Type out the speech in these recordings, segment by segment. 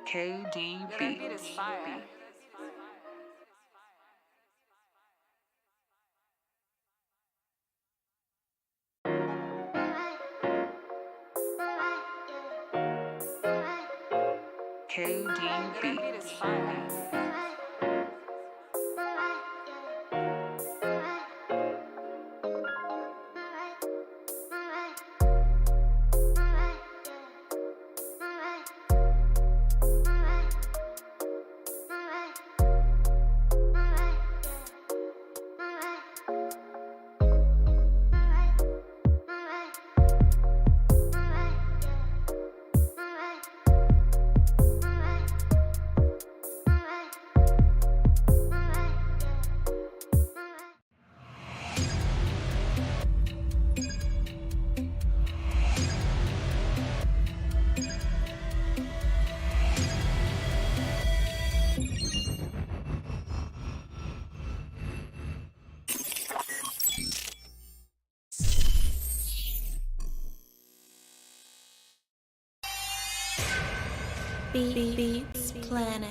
KDB. Beat is fire. KDB. Beat is fire. Beats Planet.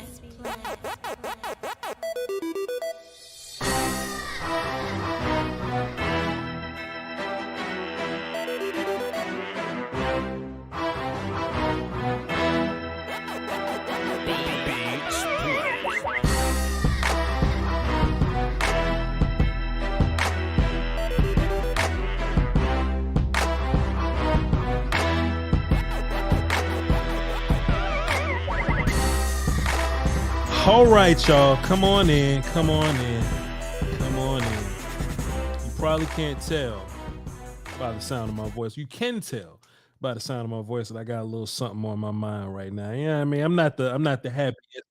All right, y'all, come on in. You probably can't tell by the sound of my voice. You can tell by the sound of my voice that I got a little something on my mind right now. You know what I mean? I'm not the happiest.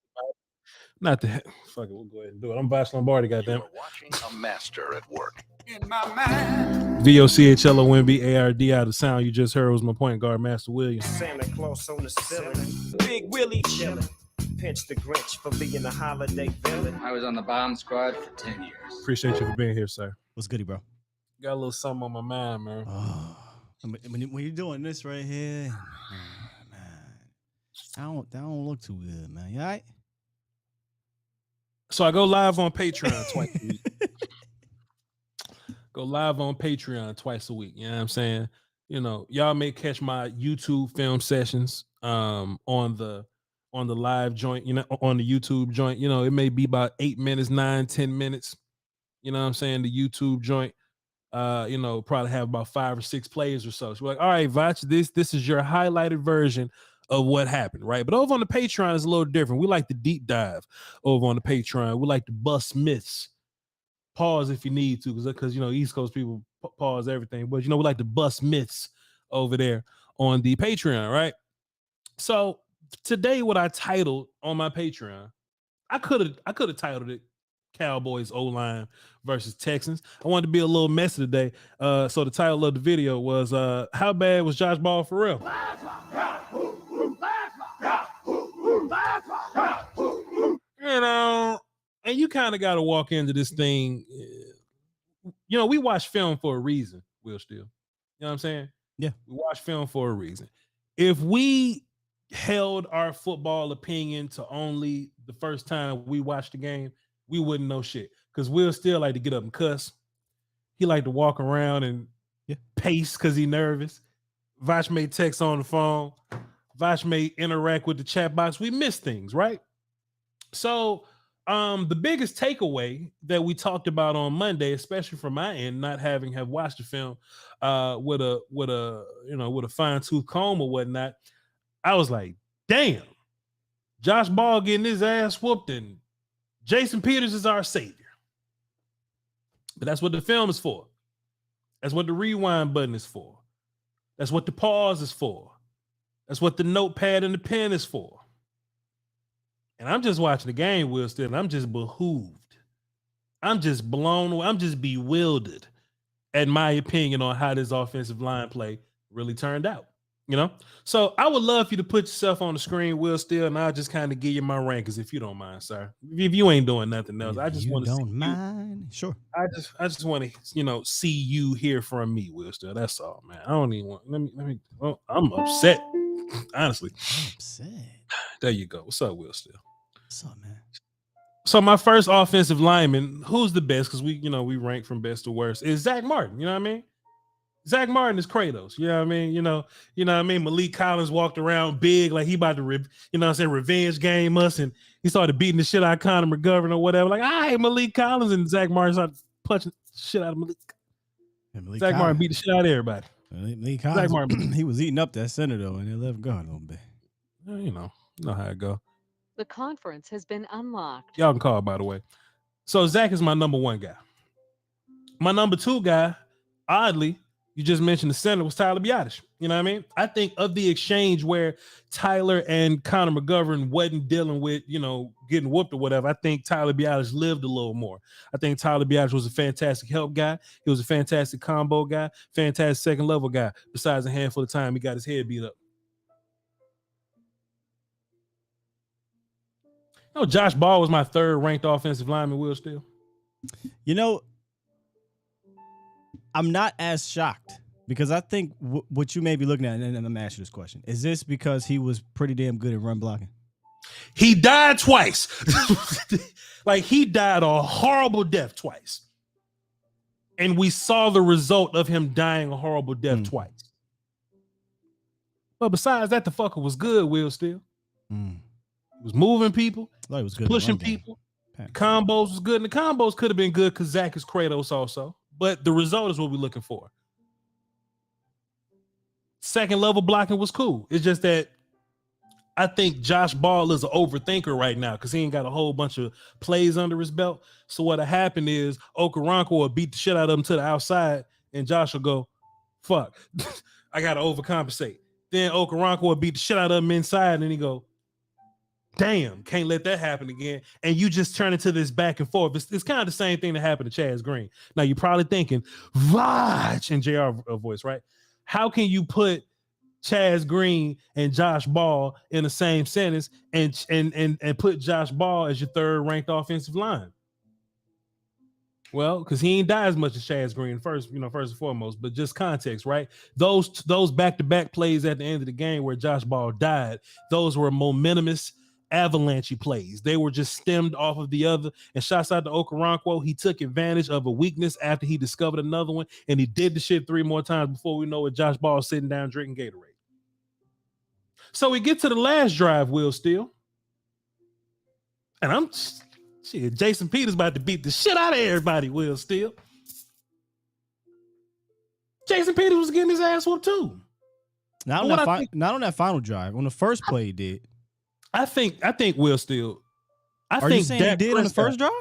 Fuck it, we'll go ahead and do it. I'm Voch Lombardi, goddamn. You're watching a master at work. In my mind. VOCHLOMBARDI. The sound you just heard was my point guard, Master Williams. Santa Claus on the ceiling. Big Willie chillin'. Pinch the Grinch for being a holiday villain. I was on the bomb squad for 10 years. Appreciate you for being here, sir. What's goody, bro? Got a little something on my mind, man. Oh, when you're doing this right here, man, that don't look too good, man. You all right? So I go live on Patreon twice a week. Go live on Patreon twice a week. You know what I'm saying? You know, y'all may catch my YouTube film sessions on the live joint, you know, on the YouTube joint. You know, it may be about 8 minutes, 9-10 minutes. You know what I'm saying? The YouTube joint, you know, probably have about 5 or 6 plays or so. So we're like, all right, Voch, this is your highlighted version of what happened, right? But over on the Patreon, it's a little different. We like to deep dive over on the Patreon. We like to bust myths. Pause if you need to, because you know, East Coast people pause everything. But you know, we like to bust myths over there on the Patreon, right? So today, what I titled on my Patreon, I could have titled it Cowboys O-line versus Texans. I wanted to be a little messy today. So the title of the video was how bad was Josh Ball for real? You know, and you kind of got to walk into this thing. You know, we watch film for a reason, Will Steele. You know what I'm saying? Yeah. We watch film for a reason. If we held our football opinion to only the first time we watched the game, we wouldn't know shit. Because Will still like to get up and cuss. He like to walk around and pace because he nervous. Voch may text on the phone. Voch may interact with the chat box. We miss things, right? So the biggest takeaway that we talked about on Monday, especially from my end, not having have watched the film with a fine-tooth comb or whatnot, I was like, damn, Josh Ball getting his ass whooped and Jason Peters is our savior. But that's what the film is for. That's what the rewind button is for. That's what the pause is for. That's what the notepad and the pen is for. And I'm just watching the game, Will, still, and I'm just behooved. I'm just blown away. I'm just bewildered at my opinion on how this offensive line play really turned out. You know? So I would love for you to put yourself on the screen, Will, still, and I'll just kind of give you my rankings if you don't mind, sir. If you ain't doing nothing else, I just want to don't mind. Sure. I just want to, you know, see you hear from me, Will, still. That's all, man. I don't even want let me I'm upset. Honestly. I'm upset. There you go. What's up, Will Steele? What's up, man? So my first offensive lineman, who's the best? Because we rank from best to worst, is Zach Martin. You know what I mean? Zach Martin is Kratos. You know what I mean? You know what I mean? Malik Collins walked around big, like he about to revenge game us, and he started beating the shit out of Conor McGovern or whatever. Like, I hate Malik Collins, and Zach Martin started punching the shit out of Malik. Zach Martin beat the shit out of everybody. Malik Collins, Zach Martin, he was eating up that center though, and they let him go a little bit. You know how it go. The conference has been unlocked. Y'all can call, by the way. So Zach is my number one guy. My number two guy, oddly, you just mentioned the center, was Tyler Biadasz. You know what I mean? I think of the exchange where Tyler and Conor McGovern wasn't dealing with, getting whooped or whatever, I think Tyler Biadasz lived a little more. I think Tyler Biadasz was a fantastic help guy. He was a fantastic combo guy, fantastic second level guy. Besides a handful of time, he got his head beat up. Josh Ball was my third ranked offensive lineman, Will Steele. I'm not as shocked because I think what you may be looking at, and I'm going to ask you this question. Is this because he was pretty damn good at run blocking? He died twice. Like, he died a horrible death twice. And we saw the result of him dying a horrible death twice. But besides that, the fucker was good, Will Steele. He was moving people. He was good pushing people. Combos was good. And the combos could have been good because Zach is Kratos also. But the result is what we're looking for. Second level blocking was cool. It's just that I think Josh Ball is an overthinker right now because he ain't got a whole bunch of plays under his belt. So what'll happen is Okoronkwo will beat the shit out of him to the outside, and Josh will go, fuck, I got to overcompensate. Then Okoronkwo will beat the shit out of him inside, and he go, damn, can't let that happen again. And you just turn into this back and forth. It's kind of the same thing that happened to Chaz Green. Now, you're probably thinking, Voch in JR voice, right? How can you put Chaz Green and Josh Ball in the same sentence and put Josh Ball as your third ranked offensive line? Well, because he ain't die as much as Chaz Green first and foremost, but just context, right? Those back-to-back plays at the end of the game where Josh Ball died, those were momentumous avalanche plays. They were just stemmed off of the other. And shouts out to Okoronkwo. He took advantage of a weakness after he discovered another one, and he did the shit 3 more times before we know it. Josh Ball sitting down drinking Gatorade. So we get to the last drive, Will Steele. And Jason Peters about to beat the shit out of everybody, Will Steele. Jason Peters was getting his ass whooped too. Not on that final drive. On the first play he did. I think Will Steele. Are you saying he did on the first drive?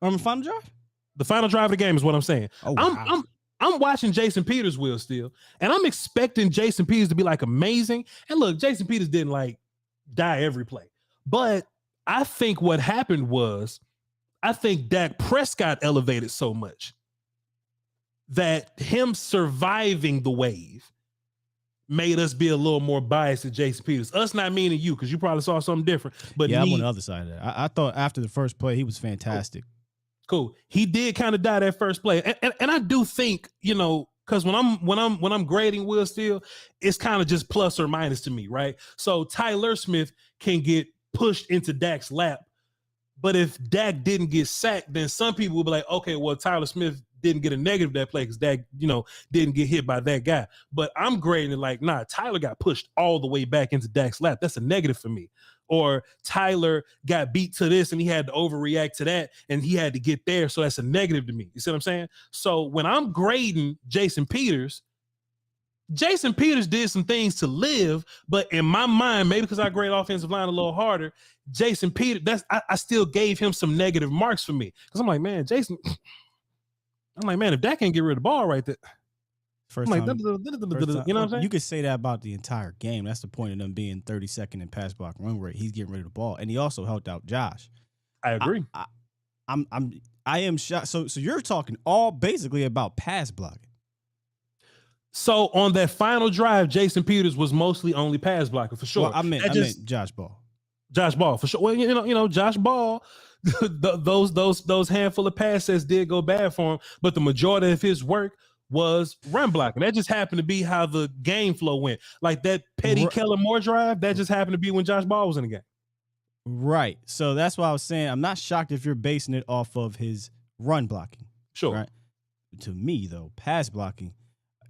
On the final drive? The final drive of the game is what I'm saying. Oh, wow. I'm watching Jason Peters, Will Steele, and I'm expecting Jason Peters to be like amazing. And look, Jason Peters didn't like die every play. But I think what happened was I think Dak Prescott elevated so much that him surviving the wave made us be a little more biased to Jason Peters. Us not meaning you, because you probably saw something different. But yeah, I'm on the other side of that. I thought after the first play, he was fantastic. Cool. He did kind of die that first play. And I do think, because when I'm grading Will Steele, it's kind of just plus or minus to me, right? So Tyler Smith can get pushed into Dak's lap. But if Dak didn't get sacked, then some people will be like, okay, well, Tyler Smith didn't get a negative that play because Dak, didn't get hit by that guy. But I'm grading it like, nah, Tyler got pushed all the way back into Dak's lap. That's a negative for me. Or Tyler got beat to this and he had to overreact to that and he had to get there. So that's a negative to me. You see what I'm saying? So when I'm grading Jason Peters did some things to live, but in my mind, maybe because I grade offensive line a little harder, Jason Peters, I still gave him some negative marks for me. Because I'm like, man, if Dak can't get rid of the ball right there. First time, you know what I'm saying? You could say that about the entire game. That's the point of them being 32nd in pass block run rate. He's getting rid of the ball, and he also helped out Josh. I agree. I am shocked. So you're talking all basically about pass blocking. So on that final drive, Jason Peters was mostly only pass blocker for sure. Well, I meant Josh Ball. Josh Ball for sure. Well, Josh Ball. those handful of pass sets did go bad for him, but the majority of his work was run blocking. That just happened to be how the game flow went. Like that Petty Kellen Moore drive, that just happened to be when Josh Ball was in the game. Right. So that's why I was saying I'm not shocked if you're basing it off of his run blocking. Sure. Right. To me, though, pass blocking,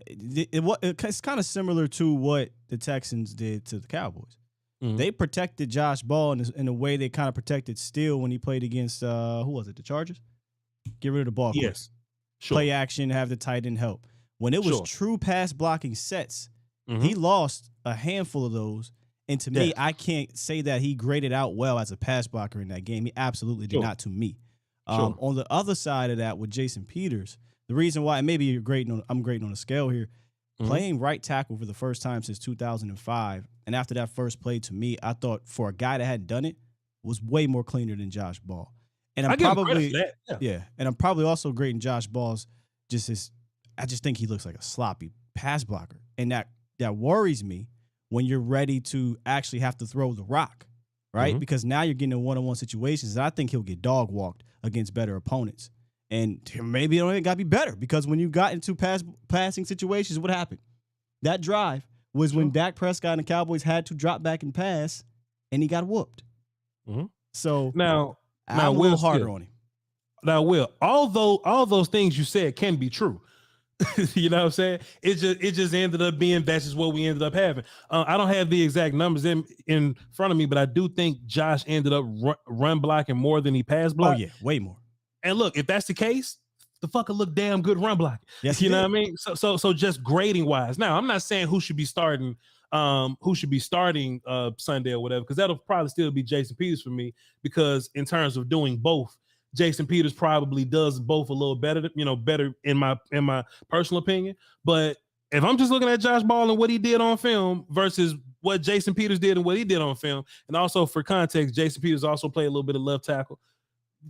it's kind of similar to what the Texans did to the Cowboys. Mhm. They protected Josh Ball in a way they kind of protected Steele when he played against who was it? The Chargers. Get rid of the ball. quick. Yes. Sure. Play action, have the tight end help. When it was Sure. true pass blocking sets, Mhm. he lost a handful of those. And to me, Yes. I can't say that he graded out well as a pass blocker in that game. He absolutely did Sure. not to me. Sure. On the other side of that with Jason Peters, the reason why, and maybe I'm grading on a scale here, Mhm. playing right tackle for the first time since 2005. And after that first play, to me, I thought for a guy that hadn't done it, was way more cleaner than Josh Ball. And I I'm give him probably, credit for that. yeah, and I'm probably also grading Josh Ball's I just think he looks like a sloppy pass blocker. And that worries me when you're ready to actually have to throw the rock, right? Mhm. Because now you're getting in one-on-one situations, and I think he'll get dog walked against better opponents. And maybe it don't even got to be better, because when you got into passing situations, what happened? That drive was when Dak Prescott and the Cowboys had to drop back and pass, and he got whooped. Mhm. So Now, I'm a little Will harder Steele. on him. Now, Will, although all those things you said can be true, you know what I'm saying? It just ended up being that's just what we ended up having. I don't have the exact numbers in front of me, but I do think Josh ended up run blocking more than he pass Oh, blocked. yeah, way more. And look, if that's the case, the fucker look damn good run blocking. Yes, You he know did. what I mean? So just grading wise. Now, I'm not saying who should be starting Sunday or whatever, because that'll probably still be Jason Peters for me, because in terms of doing both, Jason Peters probably does both a little better, better in my personal opinion. But if I'm just looking at Josh Ball and what he did on film versus what Jason Peters did and what he did on film, and also for context, Jason Peters also played a little bit of left tackle.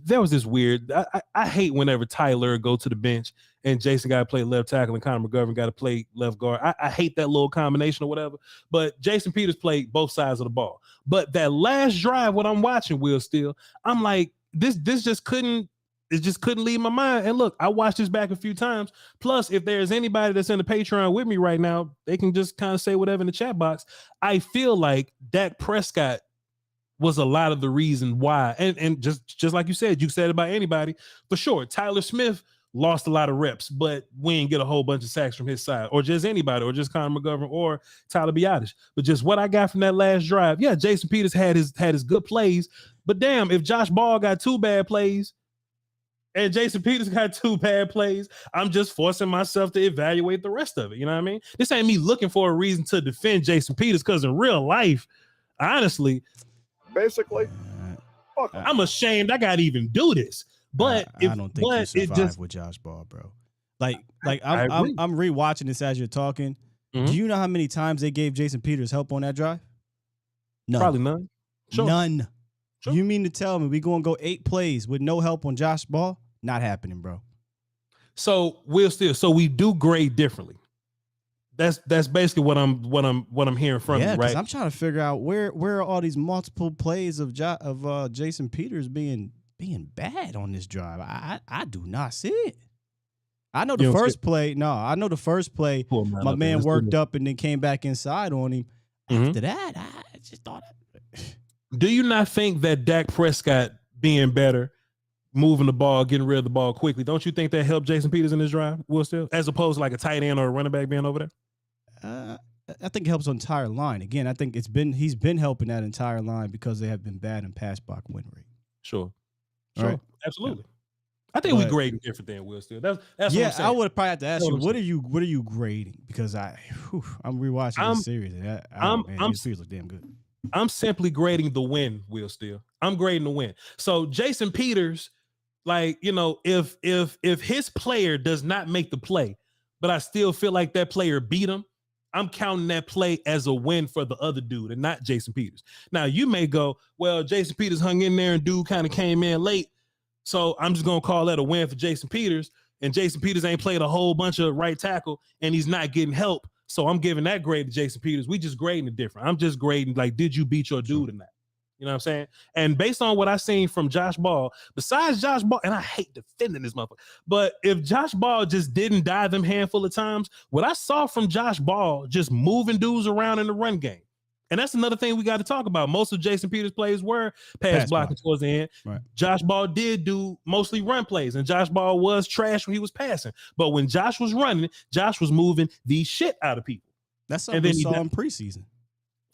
There was this weird. I hate whenever Tyler go to the bench and Jason got to play left tackle and Connor McGovern got to play left guard. I hate that little combination or whatever. But Jason Peters played both sides of the ball. But that last drive, what I'm watching, Will Steele, I'm like, this just couldn't leave my mind. And look, I watched this back a few times. Plus, if there's anybody that's in the Patreon with me right now, they can just kind of say whatever in the chat box. I feel like Dak Prescott was a lot of the reason why. And just like you said about anybody, for sure. Tyler Smith lost a lot of reps, but we didn't get a whole bunch of sacks from his side, or just anybody, or just Connor McGovern or Tyler Biadasz. But just what I got from that last drive, yeah, Jason Peters had his good plays, but damn, if Josh Ball got 2 bad plays and Jason Peters got 2 bad plays, I'm just forcing myself to evaluate the rest of it. You know what I mean? This ain't me looking for a reason to defend Jason Peters, because in real life, honestly, Basically, I'm ashamed I gotta even do this. But I don't think you survive with Josh Ball, bro. I'm rewatching this as you're talking. Mhm. Do you know how many times they gave Jason Peters help on that drive? None. Probably none. Sure. None. Sure. You mean to tell me we gonna go 8 plays with no help on Josh Ball? Not happening, bro. So we do grade differently. That's basically what I'm hearing from you, Yeah, right? I'm trying to figure out where are all these multiple plays of Jason Peters being bad on this drive. I do not see it. I know the first play. No, I know the first play. My man worked up and then came back inside on him. Mhm. After that, I just thought. Do you not think that Dak Prescott being better, moving the ball, getting rid of the ball quickly, don't you think that helped Jason Peters in this drive, Will Steele, as opposed to like a tight end or a running back being over there? I think it helps the entire line. Again, I think he's been helping that entire line because they have been bad in pass block win rate. Sure. Right. Absolutely. I think we grading different than Will Steele. That's what I'm saying. I would probably have to ask you, That's what are you grading? Because I'm rewatching this series. And these series look damn good. I'm simply grading the win, Will Steele. I'm grading the win. So Jason Peters, like, if his player does not make the play, but I still feel like that player beat him, I'm counting that play as a win for the other dude and not Jason Peters. Now, you may go, well, Jason Peters hung in there and dude kind of came in late, so I'm just going to call that a win for Jason Peters, and Jason Peters ain't played a whole bunch of right tackle, and he's not getting help, so I'm giving that grade to Jason Peters. We just grading it different. I'm just grading, like, did you beat your dude or not? You know what I'm saying? And based on what I seen from Josh Ball, besides Josh Ball, and I hate defending this motherfucker, but if Josh Ball just didn't die them handful of times, what I saw from Josh Ball just moving dudes around in the run game, And that's another thing we got to talk about. Most of Jason Peters' plays were pass blocking towards the end. Right. Josh Ball did do mostly run plays, and Josh Ball was trash when he was passing. But when Josh was running, Josh was moving the shit out of people. That's something we saw in preseason.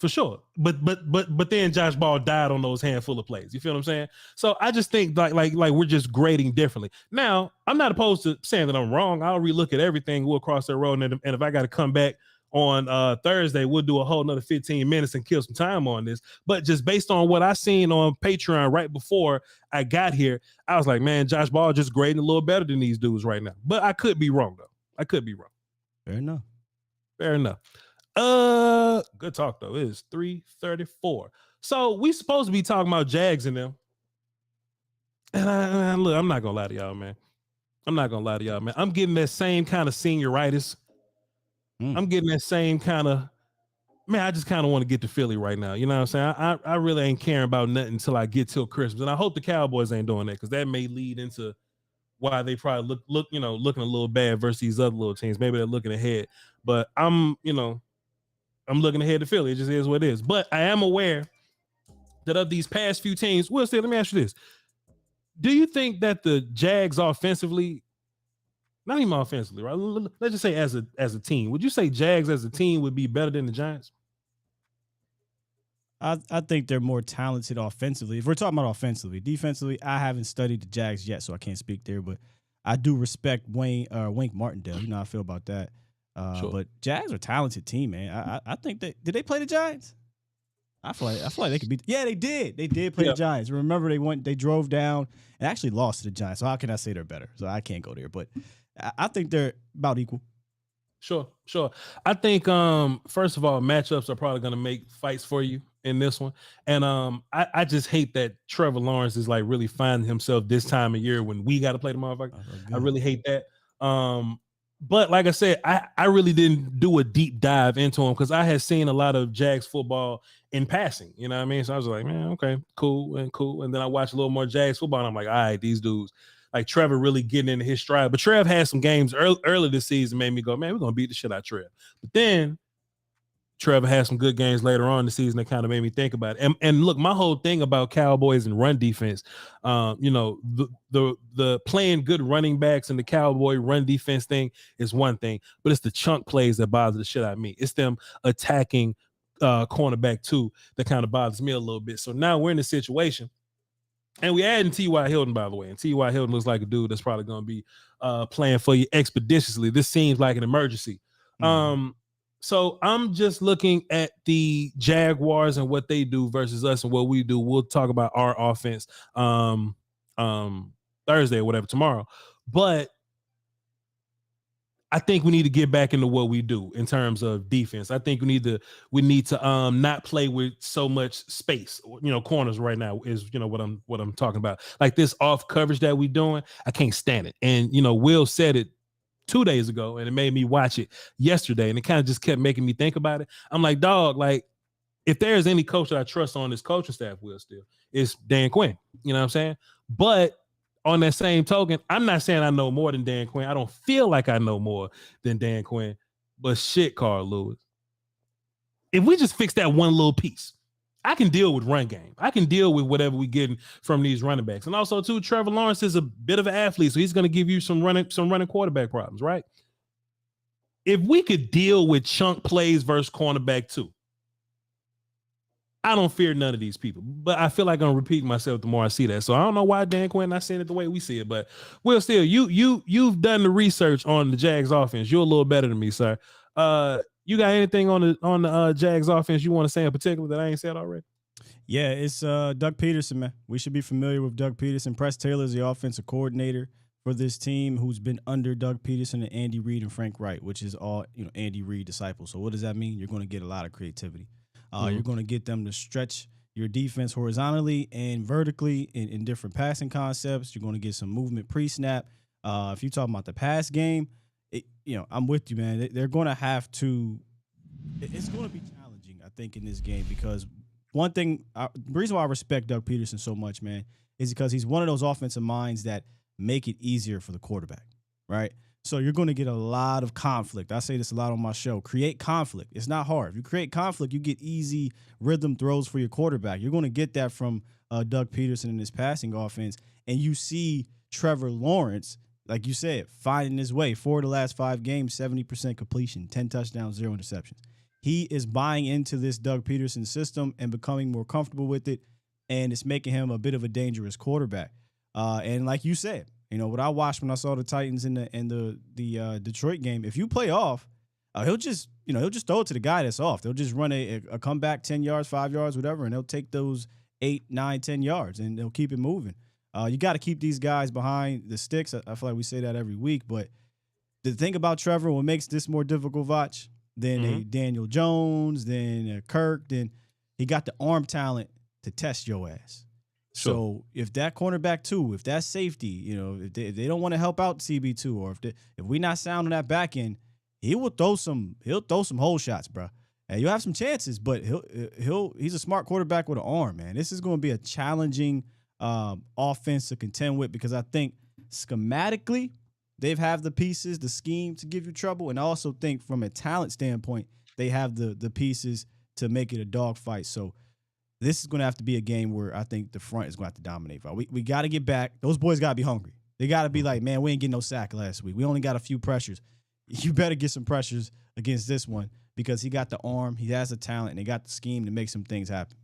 For sure. But then Josh Ball died on those handful of plays. You feel what I'm saying? So I just think like we're just grading differently. Now, I'm not opposed to saying that I'm wrong. I'll relook at everything. We'll cross that road. And if I got to come back on Thursday, we'll do a whole nother 15 minutes and kill some time on this. But just based on what I seen on Patreon right before I got here, I was like, man, Josh Ball just grading a little better than these dudes right now. But I could be wrong, though. I could be wrong. Fair enough. Fair enough. Good talk, though. It is 3:34. So we supposed to be talking about Jags in them. And look, I'm not going to lie to y'all, man. I'm getting that same kind of senioritis. I'm getting that same kind of, man, I just kind of want to get to Philly right now. You know what I'm saying? I really ain't caring about nothing until I get till Christmas. And I hope the Cowboys ain't doing that, because that may lead into why they probably looking a little bad versus these other little teams. Maybe they're looking ahead. But I'm looking ahead to Philly. It just is what it is. But I am aware that of these past few teams, Will, still, let me ask you this. Do you think that the Jags offensively, not even offensively, right? Let's just say as a team, would you say Jags as a team would be better than the Giants? I think they're more talented offensively. If we're talking about offensively, defensively, I haven't studied the Jags yet, so I can't speak there. But I do respect Wink Martindale. You know how I feel about that. Sure. But Jags are a talented team, man. I think did they play the Giants? I feel like they could beat. Yeah, they did. They did play the Giants. Remember, they drove down and actually lost to the Giants. So how can I say they're better? So I can't go there. But I think they're about equal. Sure. I think first of all, matchups are probably going to make fights for you in this one. And I just hate that Trevor Lawrence is like really finding himself this time of year when we got to play the motherfucker. I really hate that. But like I said, I really didn't do a deep dive into him because I had seen a lot of Jags football in passing. You know what I mean? So I was like, man, okay, cool. And then I watched a little more Jags football, and I'm like, all right, these dudes, like Trevor really getting into his stride. But Trev had some games early this season made me go, man, we're going to beat the shit out of Trev. But then Trevor had some good games later on in the season that kind of made me think about it. And look, my whole thing about Cowboys and run defense, the playing good running backs and the Cowboy run defense thing is one thing, but it's the chunk plays that bother the shit out of me. It's them attacking cornerback too that kind of bothers me a little bit. So now we're in a situation, and we adding T.Y. Hilton, by the way, and T.Y. Hilton looks like a dude that's probably going to be playing for you expeditiously. This seems like an emergency. So I'm just looking at the Jaguars and what they do versus us and what we do. We'll talk about our offense Thursday or whatever tomorrow. But I think we need to get back into what we do in terms of defense. I think we need to not play with so much space. Corners right now is what I'm talking about. Like this off coverage that we doing, I can't stand it. And Will said it 2 days ago, and it made me watch it yesterday, and it kind of just kept making me think about it. I'm like, dog, like if there's any coach that I trust on this coaching staff, Will Steele, it's Dan Quinn. You know what I'm saying? But on that same token, I'm not saying I know more than Dan Quinn. I don't feel like I know more than Dan Quinn. But shit, Carl Lewis, if we just fix that one little piece, I can deal with run game. I can deal with whatever we getting from these running backs. And also, too, Trevor Lawrence is a bit of an athlete, so he's going to give you some running quarterback problems, right? If we could deal with chunk plays versus cornerback too, I don't fear none of these people. But I feel like I'm repeating myself the more I see that. So I don't know why Dan Quinn not seeing it the way we see it. But Will Steele, you've done the research on the Jags offense. You're a little better than me, sir. You got anything on the Jags offense you want to say in particular that I ain't said already? Yeah, it's Doug Peterson, man. We should be familiar with Doug Peterson. Press Taylor is the offensive coordinator for this team, who's been under Doug Peterson and Andy Reid and Frank Wright, which is all Andy Reid disciples. So what does that mean? You're going to get a lot of creativity. You're going to get them to stretch your defense horizontally and vertically in different passing concepts. You're going to get some movement pre-snap. If you're talking about the pass game, I'm with you, man. They're going to have to – it's going to be challenging, I think, in this game because one thing – the reason why I respect Doug Peterson so much, man, is because he's one of those offensive minds that make it easier for the quarterback, right? So you're going to get a lot of conflict. I say this a lot on my show. Create conflict. It's not hard. If you create conflict, you get easy rhythm throws for your quarterback. You're going to get that from Doug Peterson in his passing offense. And you see Trevor Lawrence, like you said, finding his way. 4 of the last 5 games, 70% completion, 10 touchdowns, 0 interceptions. He is buying into this Doug Peterson system and becoming more comfortable with it, and it's making him a bit of a dangerous quarterback. And like you said, what I watched when I saw the Titans in the Detroit game, if you play off, he'll just throw it to the guy that's off. They'll just run a comeback 10 yards, 5 yards, whatever, and they'll take those 8, 9, 10 yards, and they'll keep it moving. You got to keep these guys behind the sticks. I feel like we say that every week, but the thing about Trevor, what makes this more difficult, Voch, than a Daniel Jones, than a Kirk, then he got the arm talent to test your ass. Sure. So if that cornerback 2, if that safety, if they don't want to help out CB2, or if we not sound on that back end, he'll throw some hole shots, bro. And you'll have some chances, but he's a smart quarterback with an arm, man. This is going to be a challenging offense to contend with, because I think schematically they have the pieces, the scheme to give you trouble, and I also think from a talent standpoint they have the pieces to make it a dogfight. So this is going to have to be a game where I think the front is going to have to dominate. We got to get back. Those boys got to be hungry. They got to be like, man, we ain't getting no sack last week. We only got a few pressures. You better get some pressures against this one, because he got the arm, he has the talent, and they got the scheme to make some things happen.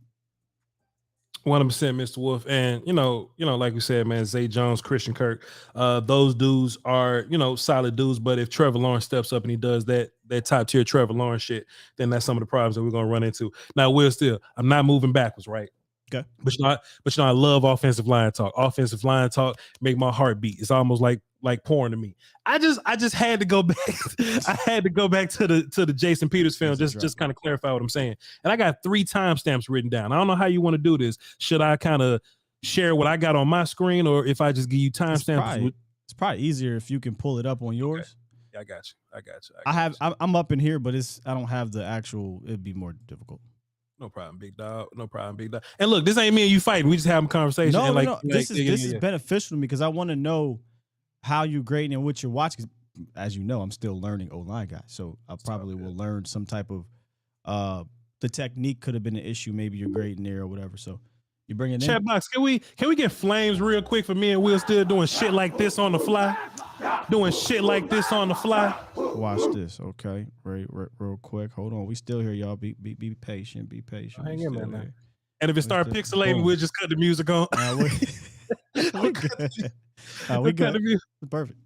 100%, Mr. Wolf. And, like we said, man, Zay Jones, Christian Kirk, those dudes are, solid dudes. But if Trevor Lawrence steps up and he does that top tier Trevor Lawrence shit, then that's some of the problems that we're going to run into. Now, I'm not moving backwards, right? Okay. But I love offensive line talk. Offensive line talk make my heart beat. It's almost like porn to me. I just had to go back. I had to go back to the Jason Peters film, just kind of clarify what I'm saying. And I got 3 timestamps written down. I don't know how you want to do this. Should I kind of share what I got on my screen, or if I just give you timestamps? It's probably easier if you can pull it up on yours. Okay. Yeah, I got you. I'm up in here, but I don't have the actual. It'd be more difficult. No problem, big dog. No problem, big dog. And look, this ain't me and you fighting. We just having a conversation. No. This is beneficial to me, because I want to know how you grading and what you're watching. As you know, I'm still learning O-line, guys. So I probably will learn some type of the technique could have been an issue. Maybe you're grading there or whatever. So you bring it in. Chat box, can we get flames real quick for me and Will still doing shit like this on the fly? Doing shit like this on the fly. Watch this, okay? Real quick. Hold on. We still here, y'all. Be patient. Be patient. Hang in there, man. And if it start pixelating, we'll just cut the music on. We good. We good. Perfect.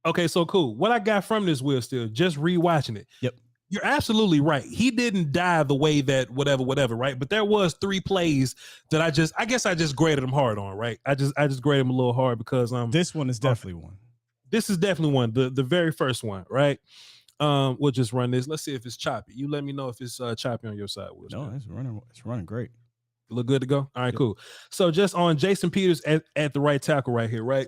Okay, so cool. What I got from this, Will, still just rewatching it. Yep. You're absolutely right. He didn't die the way that whatever, right? But there was 3 plays that I guess I just graded him hard on, right? I just graded him a little hard because this one is definitely one. This is definitely one. The very first one, right? We'll just run this. Let's see if it's choppy. You let me know if it's choppy on your side, Will. No, it's running great. Look good to go. All right, cool. So just on Jason Peters at the right tackle right here, right?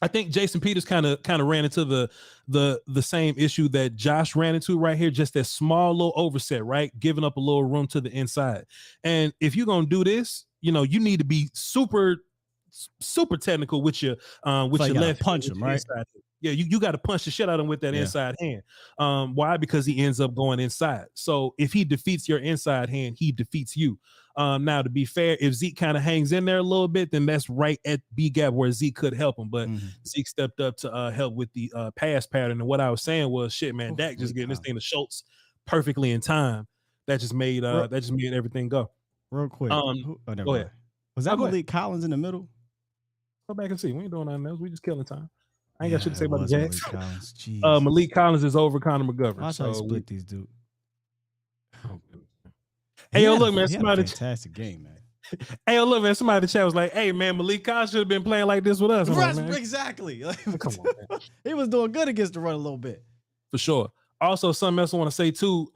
I think Jason Peters kind of ran into the same issue that Josh ran into right here, just that small little overset, right? Giving up a little room to the inside. And if you're gonna do this, you need to be super technical with your left punch him, right? Yeah, you got to punch the shit out of him with that inside hand. Why? Because he ends up going inside. So if he defeats your inside hand, he defeats you. Now, to be fair, if Zeke kind of hangs in there a little bit, then that's right at B gap where Zeke could help him. But Zeke stepped up to help with the pass pattern. And what I was saying was, shit, man, Dak just getting this thing to Schultz perfectly in time. That just made everything go. Real quick. Go ahead. Was that Malik Collins in the middle? Go back and see. We ain't doing nothing else. We just killing time. I ain't got shit to say about the Jags. Collins. Malik Collins is over Connor McGovern. I'll try to split these dudes. Hey, yo, look, man. Somebody fantastic game, man. Hey, yo, look, man. Somebody in the chat was like, "Hey, man, Malik Collins should have been playing like this with us." Right, man. Exactly. Come on, man. He was doing good against the run a little bit. For sure. Also, something else I want to say too.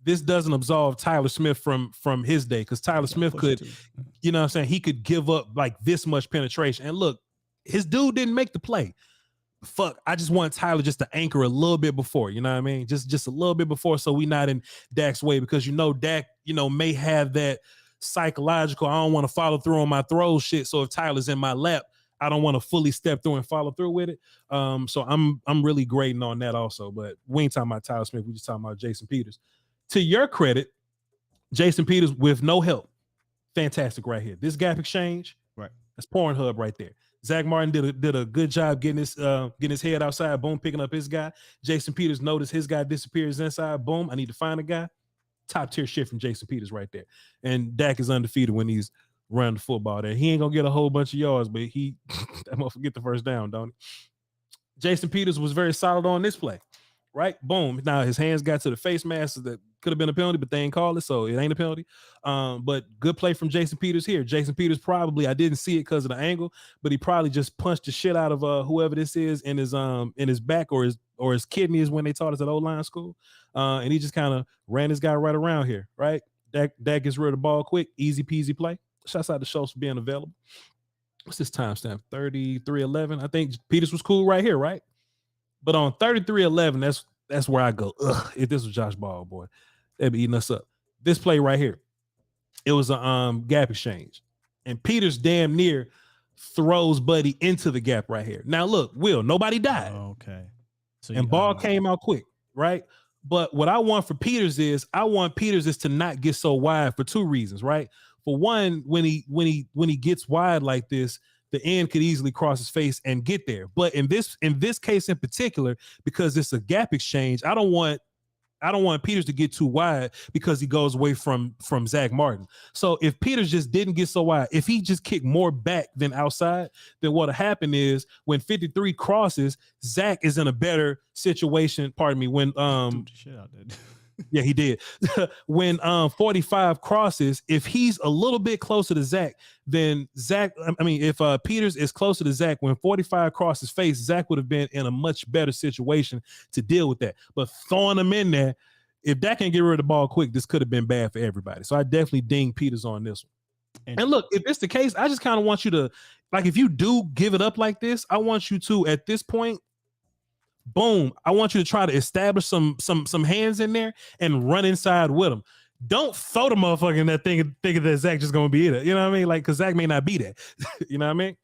This doesn't absolve Tyler Smith from his day, because Tyler Smith could, you know what I'm saying, he could give up like this much penetration. And look, his dude didn't make the play. Fuck, I just want Tyler just to anchor a little bit before, you know what I mean? Just a little bit before, so we not in Dak's way, because Dak, may have that psychological, I don't want to follow through on my throws shit. So if Tyler's in my lap, I don't want to fully step through and follow through with it. So I'm really grading on that also. But we ain't talking about Tyler Smith. We just talking about Jason Peters. To your credit, Jason Peters with no help, fantastic right here. This gap exchange, right? That's Pornhub right there. Zach Martin did a good job getting his head outside. Boom, picking up his guy. Jason Peters noticed his guy disappears inside. Boom, I need to find a guy. Top tier shit from Jason Peters right there. And Dak is undefeated when he's running the football there. He ain't gonna get a whole bunch of yards, but he that motherfucker get the first down, don't he? Jason Peters was very solid on this play. Right? Boom. Now his hands got to the face mask that could have been a penalty, but they ain't called it, so it ain't a penalty. But good play from Jason Peters here. Jason Peters probably, I didn't see it because of the angle, but he probably just punched the shit out of whoever this is in his back or his kidney is when they taught us at O-line school. And he just kind of ran this guy right around here, right? Dak gets rid of the ball quick, easy peasy play. Shouts out to Schultz for being available. What's this timestamp? 33:11. I think Peters was cool right here, right? But on 33:11, that's where I go. Ugh, if this was Josh Ball, boy, they'd be eating us up. This play right here, it was a gap exchange, and Peters damn near throws Buddy into the gap right here. Now look, nobody died. Okay, so and ball came out quick, right? But what I want for Peters is to not get so wide for two reasons, right? For one, when he gets wide like this, the end could easily cross his face and get there. But in this case in particular, because it's a gap exchange, I don't want Peters to get too wide because he goes away from Zach Martin. So if Peters just didn't get so wide, if he just kicked more back than outside, then what'll happen is when 53 crosses, Zach is in a better situation. Pardon me, when shit out there. Yeah, he did. When 45 crosses, if he's a little bit closer to Zach, then if Peters is closer to Zach, when 45 crosses face, Zach would have been in a much better situation to deal with that. But throwing him in there, if Dak can get rid of the ball quick, this could have been bad for everybody. So I definitely ding Peters on this one. And look, if it's the case, I just kind of want you to, like, if you do give it up like this, I want you to, at this point, boom, I want you to try to establish some hands in there and run inside with them. Don't throw the motherfucker in that thing thinking that Zach just gonna be it. You know what I mean? Like, because Zach may not be that. You know what I mean?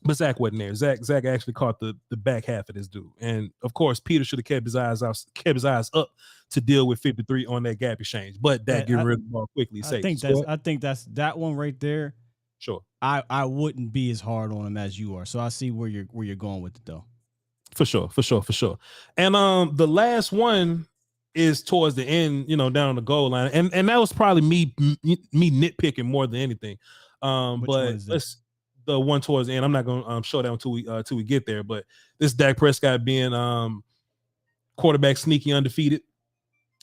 But Zach wasn't there. Zach actually caught the back half of this dude. And of course, Peter should have kept his eyes up to deal with 53 on that gap exchange. But that get rid of the ball quickly. I think that's that one right there. Sure. I wouldn't be as hard on him as you are. So I see where you're going with it though. For sure. And the last one is towards the end, down on the goal line. And that was probably me nitpicking more than anything. But let's the one towards the end. I'm not gonna show that until we get there. But this Dak Prescott being quarterback sneaky undefeated.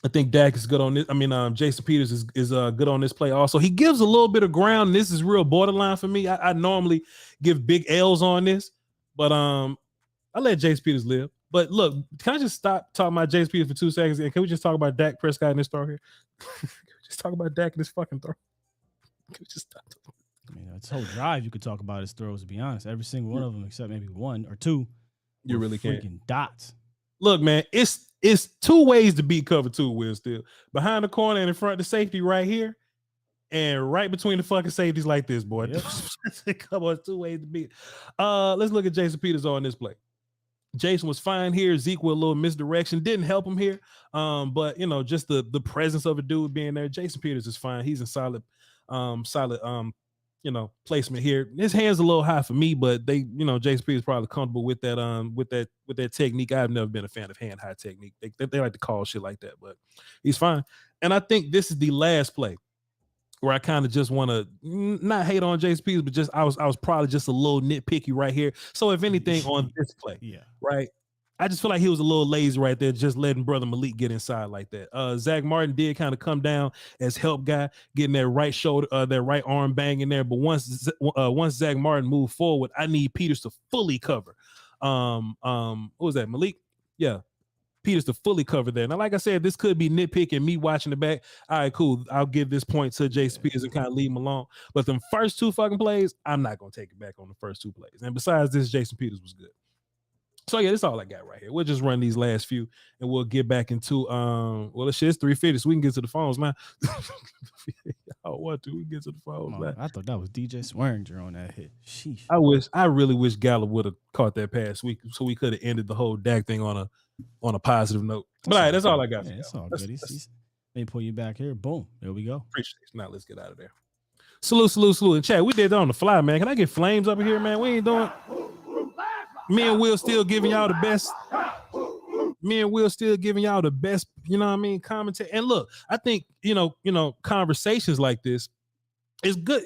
I think Dak is good on this. I mean, Jason Peters is good on this play also. He gives a little bit of ground, and this is real borderline for me. I normally give big L's on this, but I let Jason Peters live. But look, can I just stop talking about Jason Peters for 2 seconds? And can we just talk about Dak Prescott in this throw here? Can we just talk about Dak in this fucking throw? Can we just stop? I mean, this whole drive you could talk about his throws, to be honest. Every single one of them, except maybe one or two. You really can't. Freaking dots. Look, man, it's two ways to beat cover two, Will Steele. Behind the corner and in front of the safety right here. And right between the fucking safeties like this, boy. Yep. Come on, 2 ways to beat. Let's look at Jason Peters on this play. Jason was fine here. Zeke with a little misdirection. Didn't help him here. But just the presence of a dude being there. Jason Peters is fine. He's in solid placement here. His hand's a little high for me, but Jason Peters probably comfortable with that technique. I've never been a fan of hand high technique. They like to call shit like that, but he's fine. And I think this is the last play where I kind of just want to not hate on Jason Peters, but just I was probably just a little nitpicky right here. So if anything on this play, right, I just feel like he was a little lazy right there, just letting brother Malik get inside like that. Zach Martin did kind of come down as help guy, getting that right shoulder, that right arm bang in there. But once Zach Martin moved forward, I need Peters to fully cover. What was that, Malik? Yeah. Peters to fully cover there. Now, like I said, this could be nitpicking me watching the back. All right, cool. I'll give this point to Jason Peters and kind of leave him alone. But the first 2 fucking plays, I'm not going to take it back on the first 2 plays. And besides this, Jason Peters was good. So yeah, that's all I got right here. We'll just run these last few, and we'll get back into well, it's 3:50, so we can get to the phones now. I want to. We can get to the phones, man. I thought that was DJ Swearinger on that hit. Sheesh. I really wish Gallup would have caught that pass week, so we could have ended the whole Dak thing on a positive note. But all right, that's all I got. Yeah, it's all good. Let me pull you back here. Boom. There we go. Appreciate it. Now let's get out of there. Salute. And Chad, we did that on the fly, man. Can I get flames up here, man? We ain't doing. Me and Will still giving y'all the best. You know what I mean, commentary. And look, I think you know, conversations like this is good.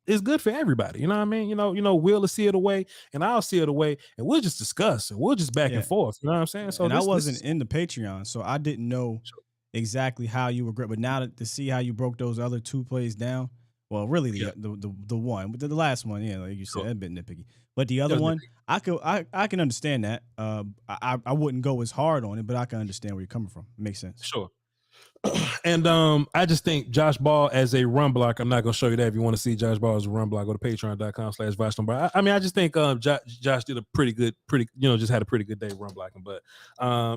Is good for everybody. You know what I mean? You know, Will will see it away, and I'll see it away, and we'll just discuss, and we'll just back and forth. You know what I'm saying? So and I wasn't in the Patreon, so I didn't know exactly how you were great. But now to see how you broke those other two plays down, well, really the one, but the last one, yeah, like you said, a bit nitpicky. But the other one, I can understand that. I wouldn't go as hard on it, but I can understand where you're coming from. It makes sense. Sure. And I just think Josh Ball as a run block. I'm not gonna show you that. If you want to see Josh Ball as a run block, go to patreon.com/Voch Lombardi. I mean, I just think Josh did a pretty good just had a pretty good day run blocking. But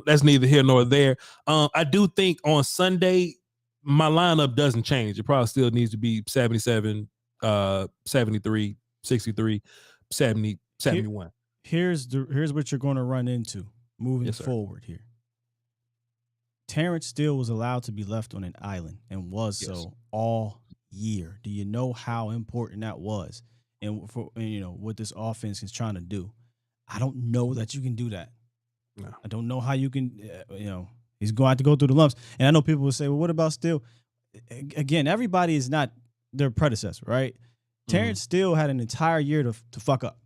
that's neither here nor there. I do think on Sunday my lineup doesn't change. It probably still needs to be 77, 73, 63, 70, 71. Here's what you're going to run into moving forward here. Terrence Steele was allowed to be left on an island and was so all year. Do you know how important that was? And what this offense is trying to do. I don't know that you can do that. No. I don't know how you can, he's going to have to go through the lumps. And I know people will say, well, what about Steele? Again, everybody is not their predecessor, right? Terrence Steele had an entire year to fuck up.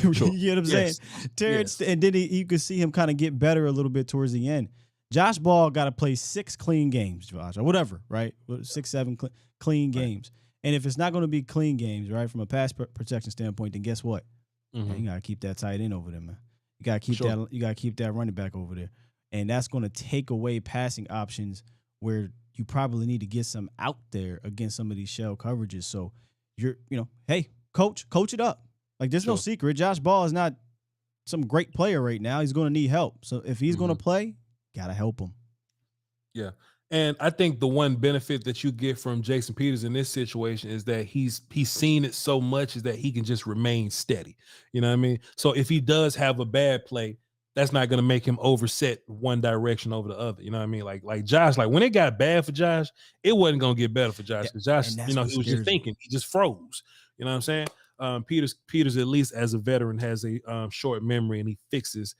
Sure. You know what I'm saying? Terrence, and then you could see him kind of get better a little bit towards the end. Josh Ball got to play 6 clean games, Josh, or whatever, right? 6, 7 clean games. And if it's not going to be clean games, right, from a pass protection standpoint, then guess what? You got to keep that tight end over there, man. You got to keep that. You got to keep that running back over there, and that's going to take away passing options where you probably need to get some out there against some of these shell coverages. So hey, coach it up. Like there's no secret. Josh Ball is not some great player right now. He's going to need help. So if he's going to play, gotta help him. Yeah. And I think the one benefit that you get from Jason Peters in this situation is that he's seen it so much is that he can just remain steady. You know what I mean? So if he does have a bad play, that's not going to make him overset one direction over the other. You know what I mean? Like Josh, like when it got bad for Josh, it wasn't going to get better for Josh. Because Josh, he was just thinking. He just froze. You know what I'm saying? Peters, at least as a veteran, has a short memory, and he fixes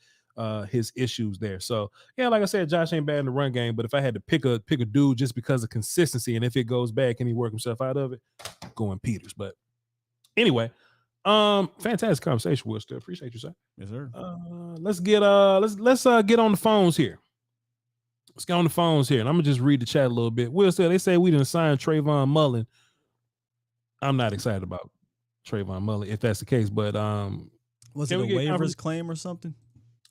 his issues there. So yeah, like I said, Josh ain't bad in the run game, but if I had to pick a dude just because of consistency, and if it goes bad, can he work himself out of it? Going Peters. But anyway, fantastic conversation, Will. Still appreciate you, sir. Yes, sir. Let's get get on the phones here. Let's get on the phones here, and I'm gonna just read the chat a little bit. Will, still they say we didn't sign Trayvon Mullen. I'm not excited about Trayvon Mullen if that's the case, but was it a waivers claim or something?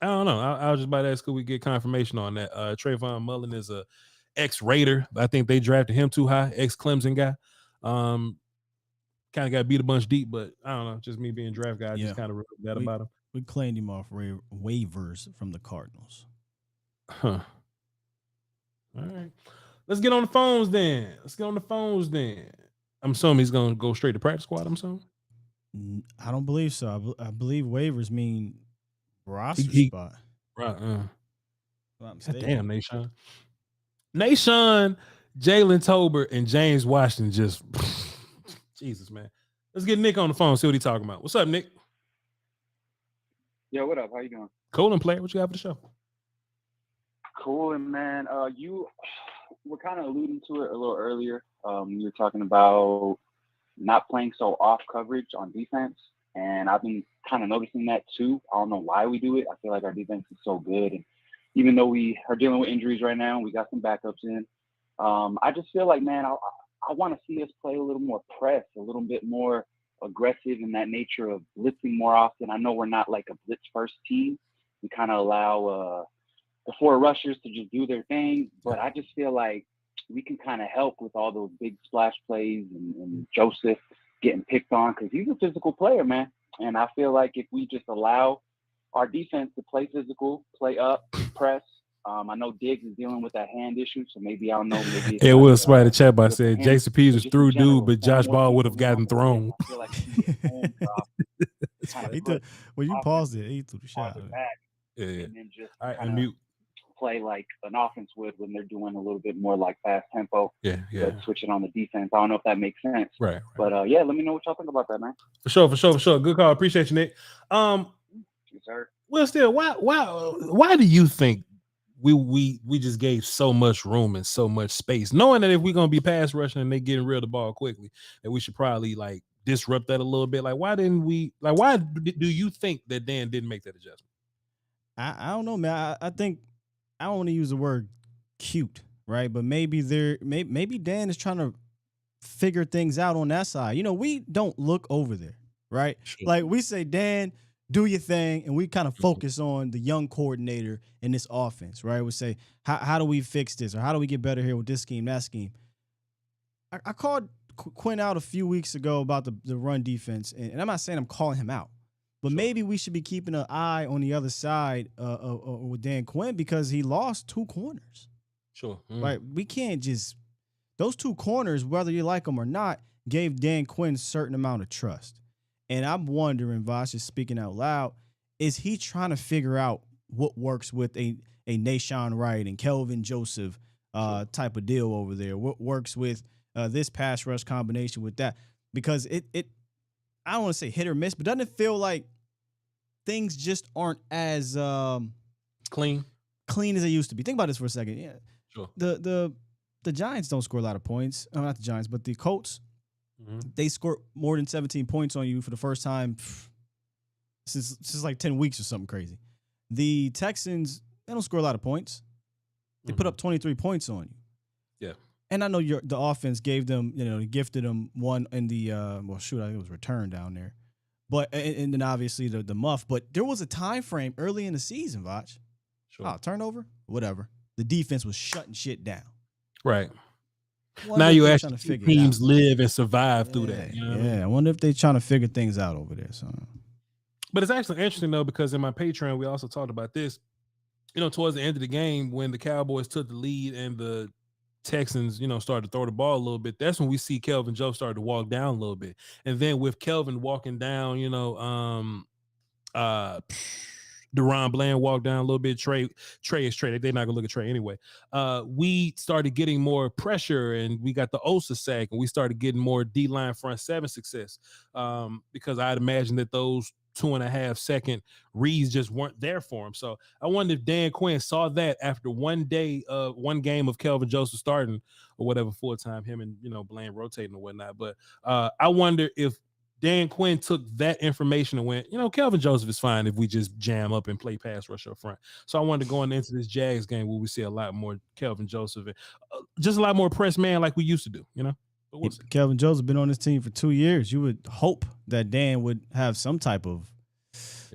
I don't know. I was just about to ask, could we get confirmation on that? Trayvon Mullen is a ex-Raider. I think they drafted him too high, ex-Clemson guy. Kind of got beat a bunch deep, but I don't know. Just me being draft guy, I just kind of remember that about him. We claimed him off waivers from the Cardinals. Huh. All right. Let's get on the phones then. I'm assuming he's going to go straight to practice squad, I'm assuming? I don't believe so. I believe waivers mean roster spot. Right. Damn, Nation, Jalen Tolbert, and James Washington just Jesus, man. Let's get Nick on the phone, see what he's talking about. What's up, Nick? Yo, what up? How you doing? Cool and player. What you got for the show? Cool, and man. You were kind of alluding to it a little earlier. You were talking about not playing so off coverage on defense, and I've been kind of noticing that too. I don't know why we do it. I feel like our defense is so good, and even though we are dealing with injuries right now, we got some backups in. I just feel like, man, I want to see us play a little more press, a little bit more aggressive in that nature of blitzing more often. I know we're not like a blitz first team. We kind of allow the 4 rushers to just do their thing, but I just feel like we can kind of help with all those big splash plays and Joseph getting picked on because he's a physical player, man. And I feel like if we just allow our defense to play physical, play up, press. I know Diggs is dealing with that hand issue, so maybe I don't know. Maybe it's Yeah, like, Will Sprite the chat box with the said hand, Jason Peters was just in through general, dude, but playing Josh more Ball would have physical, gotten thrown. I feel like he can get home kind He of took, when you offense paused it, he threw the shot. farther back, Yeah. and then just All right, kind of unmute. play like an offense would when they're doing a little bit more like fast tempo, Yeah. but switching on the defense. I don't know if that makes sense. Right. But yeah, let me know what y'all think about that, man. For sure. Good call. Appreciate you, Nick. Yes, sir. Well, still, why do you think we just gave so much room and so much space, knowing that if we're gonna be pass rushing and they getting rid of the ball quickly, that we should probably like disrupt that a little bit? Like, why didn't we? Like, why do you think that Dan didn't make that adjustment? I don't know, man. I think I don't want to use the word cute, right? But maybe maybe Dan is trying to figure things out on that side. You know, we don't look over there, right? Sure. Like we say, Dan, do your thing, and we kind of focus on the young coordinator in this offense, right? We say, how do we fix this, or how do we get better here with this scheme, that scheme? I called Quinn out a few weeks ago about the run defense, and I'm not saying I'm calling him out, but maybe we should be keeping an eye on the other side with Dan Quinn because he lost 2 corners. Sure. Right? We can't just – those 2 corners, whether you like them or not, gave Dan Quinn a certain amount of trust. And I'm wondering, Voch, just speaking out loud, is he trying to figure out what works with a Nashawn Wright and Kelvin Joseph type of deal over there? What works with this pass rush combination with that? Because it I don't want to say hit or miss, but doesn't it feel like things just aren't as clean as they used to be? Think about this for a second. Yeah, sure. The Giants don't score a lot of points. Not the Giants, but the Colts. Mm-hmm. They scored more than 17 points on you for the first time since like 10 weeks or something crazy. The Texans, they don't score a lot of points. They put up 23 points on you. Yeah. And I know the offense gave them, gifted them one in the I think it was return down there. But and then obviously the muff. But there was a time frame early in the season, Voch. Sure. Turnover, whatever. The defense was shutting shit down. Right. Wonder now if you they're actually trying to figure teams it out. live and survive through that. You know what I mean? I wonder if they're trying to figure things out over there. So, but it's actually interesting though, because in my Patreon we also talked about this. Towards the end of the game, when the Cowboys took the lead and the Texans, started to throw the ball a little bit, that's when we see Kelvin Joe started to walk down a little bit. And then with Kelvin walking down, Deron Bland walked down a little bit. Trey is Trey. They're not gonna look at Trey anyway. We started getting more pressure, and we got the Osa sack, and we started getting more D-line front 7 success. Because I'd imagine that those 2.5 second reads just weren't there for him. So I wonder if Dan Quinn saw that after one game of Kelvin Joseph starting or whatever full time, him and Bland rotating or whatnot. But I wonder if Dan Quinn took that information and went, Kelvin Joseph is fine if we just jam up and play pass rush up front. So I wanted to go into this Jags game where we see a lot more Kelvin Joseph and just a lot more press man like we used to do, But we'll Kelvin Joseph been on this team for 2 years. You would hope that Dan would have some type of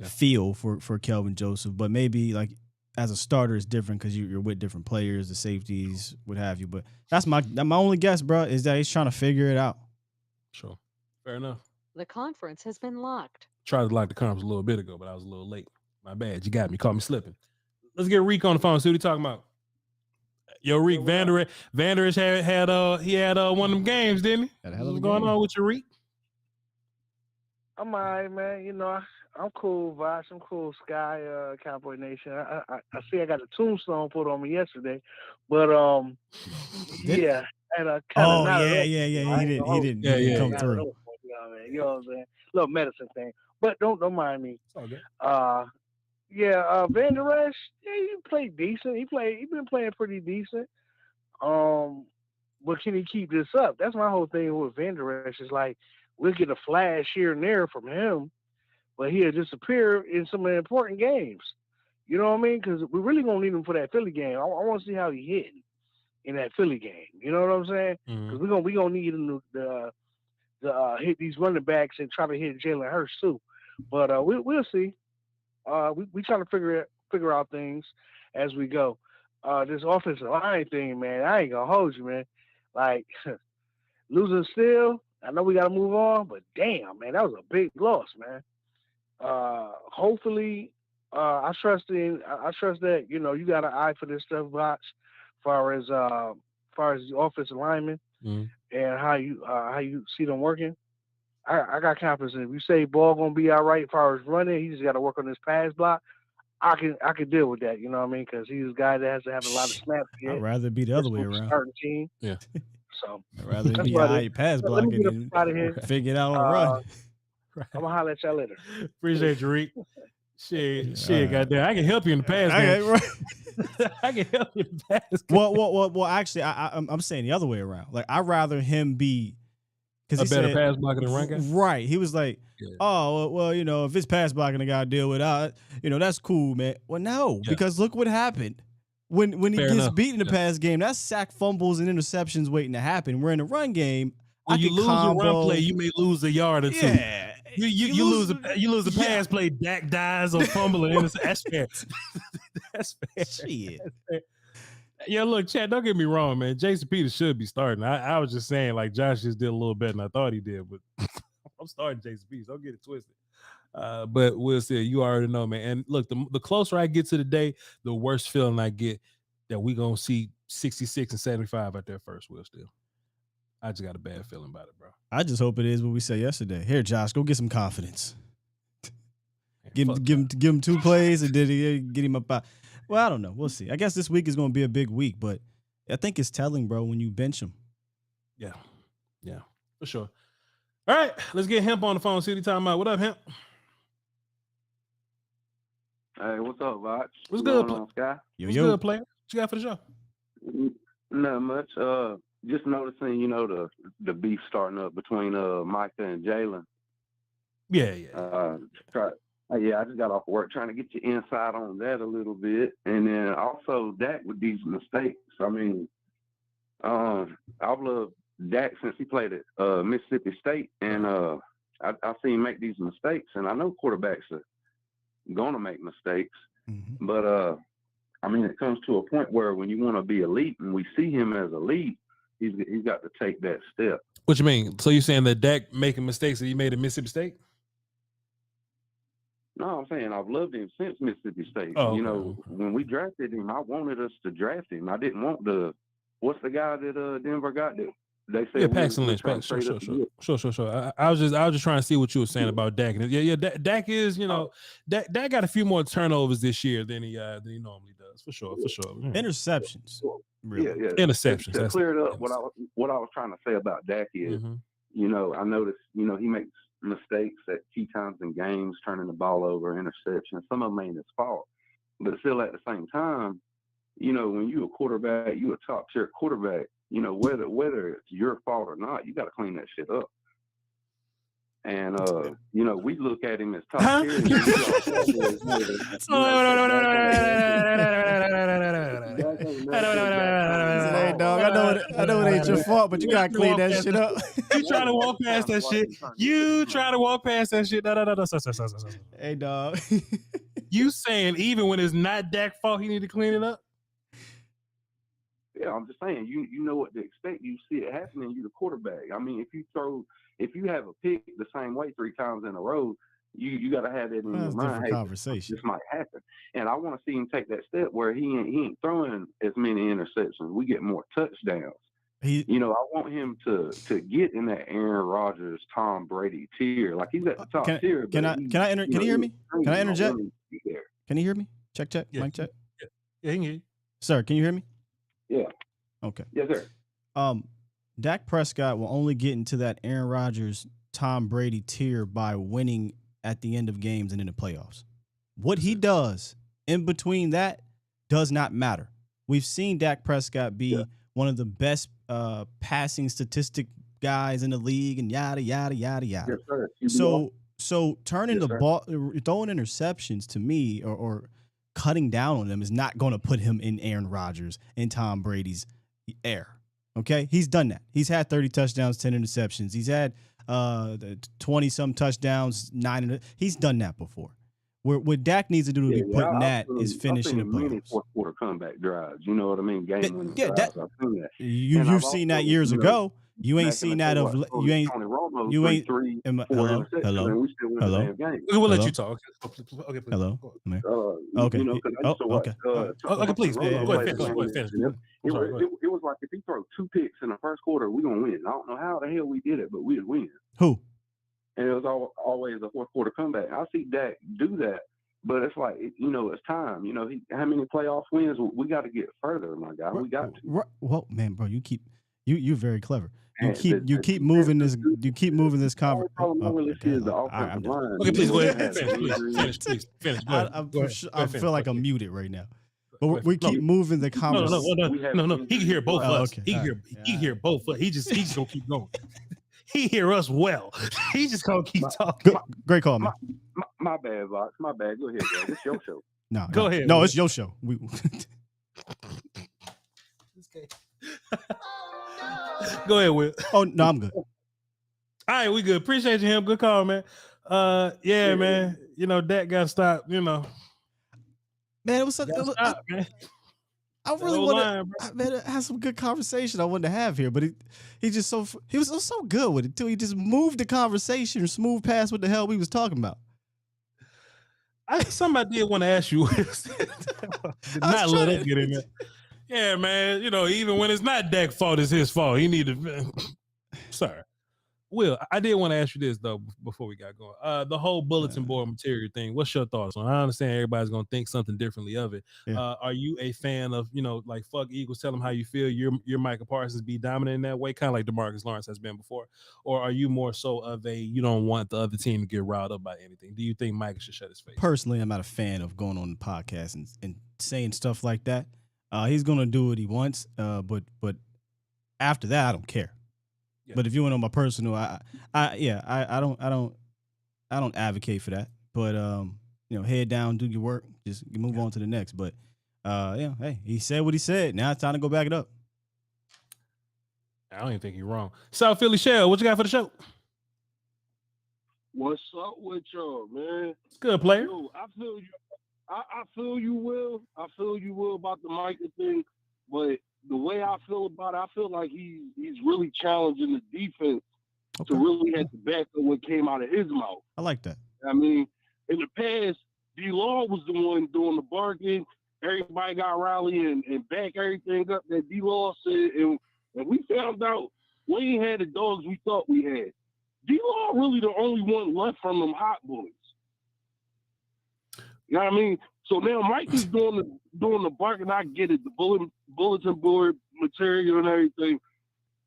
feel for Kelvin Joseph, but maybe like as a starter it's different because you're with different players, the safeties, what have you. But that's my only guess, bro, is that he's trying to figure it out. Sure. Fair enough. The conference has been locked. Tried to lock the conference a little bit ago, but I was a little late. My bad. You got me. Caught me slipping. Let's get Reek on the phone. See what he talking about. Yo, Reek, Vander Esch had one of them games, didn't he? What's going on with your Reek? I'm all right, man. I'm cool, Voch. I'm cool, Sky, Cowboy Nation. I see I got a tombstone put on me yesterday, but yeah. And yeah. He didn't come through. You know what I'm saying? Little medicine thing, but don't mind me. Okay. Vander Esch, he played decent. He been playing pretty decent. But can he keep this up? That's my whole thing with Vander Esch. Is like we'll get a flash here and there from him, but he'll disappear in some of the important games. You know what I mean? Because we really gonna need him for that Philly game. I want to see how he hitting in that Philly game. You know what I'm saying? Because we gonna need him to hit these running backs and try to hit Jalen Hurts too. But we'll see. We try to figure out things as we go. This offensive line thing, man, I ain't gonna hold you, man. Like losing Steele, I know we gotta move on, but damn, man, that was a big loss, man. Hopefully I trust that you got an eye for this stuff, Box, far as the offensive lineman and how you see them working. I got confidence in it. If you say ball gonna be all right as far as running, he just got to work on his pass block. I can deal with that. You know what I mean? Because he's a guy that has to have a lot of snaps. I'd rather it be the other way around. Starting team. Yeah. So I'd rather it be high pass blocking and figure it out on the run. I'm gonna holler at y'all later. Appreciate you, Reek. Shit, goddamn. I can help you in the pass game. I can help you in the pass game. Well. Actually, I'm saying the other way around. Like, I'd rather him be because a better pass blocker than run guy. Right. He was like, oh, well, if it's pass blocking, I gotta deal with that's cool, man. Well, no, because look what happened when he gets beat in the pass game. That's sack, fumbles, and interceptions waiting to happen. We're in the run game. When you lose a run play, you may lose a yard or two. Yeah. You lose a pass play. Dak dies or fumble and that's fair. That's fair. Shit. That's fair. Yeah, look, Chad, don't get me wrong, man. Jason Peters should be starting. I was just saying, like, Josh just did a little better than I thought he did, but I'm starting Jason Peters. Don't get it twisted. But we'll see. You already know, man. And look, the closer I get to the day, the worse feeling I get that we gonna see 66 and 75 out there first. Will Steele. I just got a bad feeling about it, bro. I just hope it is what we said yesterday. Here, Josh, go get some confidence. Give him 2 plays and then get him up. Well, I don't know. We'll see. I guess this week is going to be a big week, but I think it's telling, bro, when you bench him. Yeah, for sure. All right, let's get Hemp on the phone. See what he's talking about. What up, Hemp? Hey, what's up, Voch? What's good, Sky? What's good, player? What you got for the show? Not much. Just noticing, the beef starting up between Micah and Jalen. Yeah. I just got off work trying to get your insight on that a little bit. And then also Dak with these mistakes. I mean, I've loved Dak since he played at Mississippi State. And I've seen him make these mistakes. And I know quarterbacks are going to make mistakes. Mm-hmm. But, it comes to a point where when you want to be elite and we see him as elite, he's got to take that step. What you mean? So you're saying that Dak making mistakes that he made at Mississippi State? No, I'm saying I've loved him since Mississippi State. Oh, when we drafted him, I wanted us to draft him. I didn't want what's the guy that Denver got that they said Paxton Lynch. Sure. I was just trying to see what you were saying about Dak. Dak is, Dak got a few more turnovers this year than he normally does. For sure. Interceptions. Really. Yeah. Interceptions. To clear it up, what I was trying to say about Dak is, I noticed, he makes mistakes at key times in games, turning the ball over, interceptions. Some of them ain't his fault, but still at the same time, when you a quarterback, you a top tier quarterback. Whether it's your fault or not, you got to clean that shit up. And we look at him as top tier. Hey, dog, I know it ain't your fault, but you gotta clean that shit up. You trying to walk past that shit. No. Hey, dog. You saying even when it's not Dak's fault, he need to clean it up? Yeah, I'm just saying, you know what to expect. You see it happening, you the quarterback. I mean, if you have a pick the same way 3 times in a row, you got to have that in your mind. Hey, conversation. This might happen. And I want to see him take that step where he ain't throwing as many interceptions. We get more touchdowns. I want him to get in that Aaron Rodgers, Tom Brady tier. Like, he's at the top tier. Can you hear me? Can I interject? Can you hear me? Check. Yeah. Mic check. Yeah, he can hear you. Sir, can you hear me? Yeah. Okay. Yes, sir. Dak Prescott will only get into that Aaron Rodgers, Tom Brady tier by winning at the end of games and in the playoffs. What he does in between that does not matter. We've seen Dak Prescott be one of the best passing statistic guys in the league and yada, yada, yada, yada. Yes, sir. So turning the ball, throwing interceptions to me or cutting down on them is not going to put him in Aaron Rodgers and Tom Brady's air. Okay? He's done that. He's had 30 touchdowns, 10 interceptions. He's had 20-some touchdowns, 9. He's done that before. What Dak needs to do to be putting that is finishing the many playoffs. fourth quarter comeback drives. You know what I mean? Game winning drives. I've seen that. You've seen that years ago. You ain't seen that of you ain't you ain't. Hello. We'll let you talk. Okay, please. Hello. Okay. You know, okay. Okay, please. Go ahead. Finish. It was like if he throw 2 picks in the first quarter, we're gonna win. I don't know how the hell we did it, but we'd win. Who? And it was always a fourth quarter comeback. I see Dak do that, but it's like, you know, it's time. You know, how many playoff wins? We got to get further, my guy. We got to. Well, man, bro, you're very clever. You keep moving this. You keep moving this conversation. Okay, please go ahead. Finish. I feel like I'm muted right now. But we keep moving the conversation. No. He can hear both of us. He can hear both of us. He just gonna keep going. He hear us well. He just gonna keep talking. Great call, man. My bad, Voch. My bad. Go ahead, bro. It's your show. No, go ahead. No, it's your show. Go ahead, Will. Oh no, I'm good. All right, we good. Appreciate you, him. Good call, man. Yeah, man. You know, Dak got to stop. You know, man, it was such. Man. I really want to have some good conversation I wanted to have here, but he was so good with it too. He just moved the conversation smooth past what the hell we was talking about. Somebody did want to ask you. Did not let it get in there. Yeah, man. You know, even when it's not Dak's fault, it's his fault. He need to. Sorry. Will, I did want to ask you this though before we got going. The whole bulletin board material thing. What's your thoughts on it? I understand everybody's gonna think something differently of it. Yeah. Are you a fan of, you know, like fuck Eagles, tell them how you feel? You're Micah Parsons, be dominant in that way, kind of like DeMarcus Lawrence has been before, or are you more so of a you don't want the other team to get riled up by anything? Do you think Micah should shut his face? Personally, I'm not a fan of going on the podcast and saying stuff like that. He's gonna do what he wants, but after that, I don't care. Yeah. But if you want to know my personal, I don't advocate for that. But you know, head down, do your work, just move on to the next. But yeah, hey, he said what he said. Now it's time to go back it up. I don't even think you're wrong. South Philly Shell, what you got for the show? What's up with y'all, man? Good player. Yo, I feel you. I feel you, Will. I feel you, Will, about the Micah thing. But the way I feel about it, I feel like he's really challenging the defense to really have to back up what came out of his mouth. I like that. I mean, in the past, D-Law was the one doing the barking. Everybody got rallied and back everything up that D-Law said. And we found out we ain't had the dogs we thought we had. D-Law really the only one left from them hot boys. You know what I mean? So now Mike is doing the barking. I get it, the bulletin board material and everything.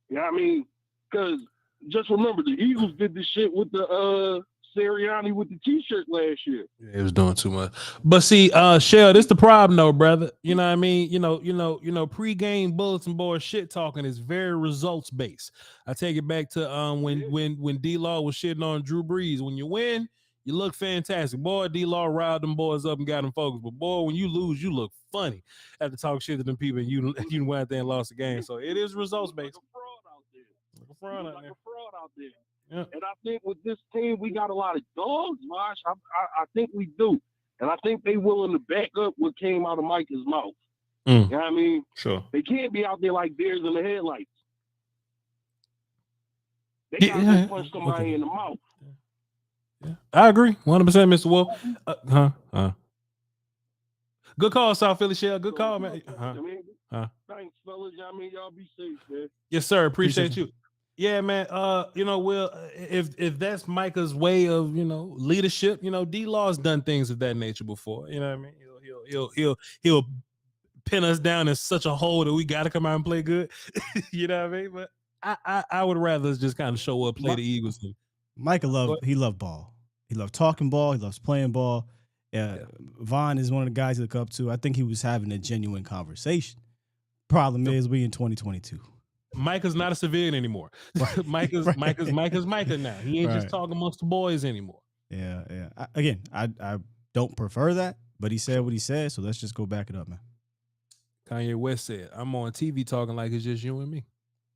You know what I mean? Because just remember, the Eagles did this shit with the Sirianni with the T-shirt last year. Yeah, it was doing too much. But see, Shell, this the problem though, brother. You know what I mean? You know, pre-game bulletin board shit talking is very results based. I take it back to when D-Law was shitting on Drew Brees. When you win, you look fantastic. Boy, D-Law riled them boys up and got them focused. But boy, when you lose, you look funny. After talk shit to them people and you went out there and lost the game. So it is results based. Like a fraud out there. Yeah. And I think with this team, we got a lot of dogs, Josh. I think we do. And I think they willing to back up what came out of Micah's mouth. You know what I mean? Sure. They can't be out there like deers in the headlights. They got to punch somebody in the mouth. Yeah, I agree, 100%, Mr. Wolf. Good call, South Philly Shell. Good call, man. Thanks, fellas. I mean, y'all be safe, man. Yes, sir. Appreciate you. Yeah, man. You know, Will, if that's Micah's way of, you know, leadership, you know, D-Law's done things of that nature before. You know what I mean? He'll pin us down in such a hole that we got to come out and play good. You know what I mean? But I would rather us just kind of show up, play the Eagles. Micah loved ball. He loved talking ball. He loves playing ball. Von is one of the guys to look up to. I think he was having a genuine conversation. Problem is, we in 2022. Micah's not a civilian anymore. Micah's Micah now. He ain't just talking amongst the boys anymore. Yeah. I don't prefer that, but he said what he said, so let's just go back it up, man. Kanye West said, "I'm on TV talking like it's just you and me."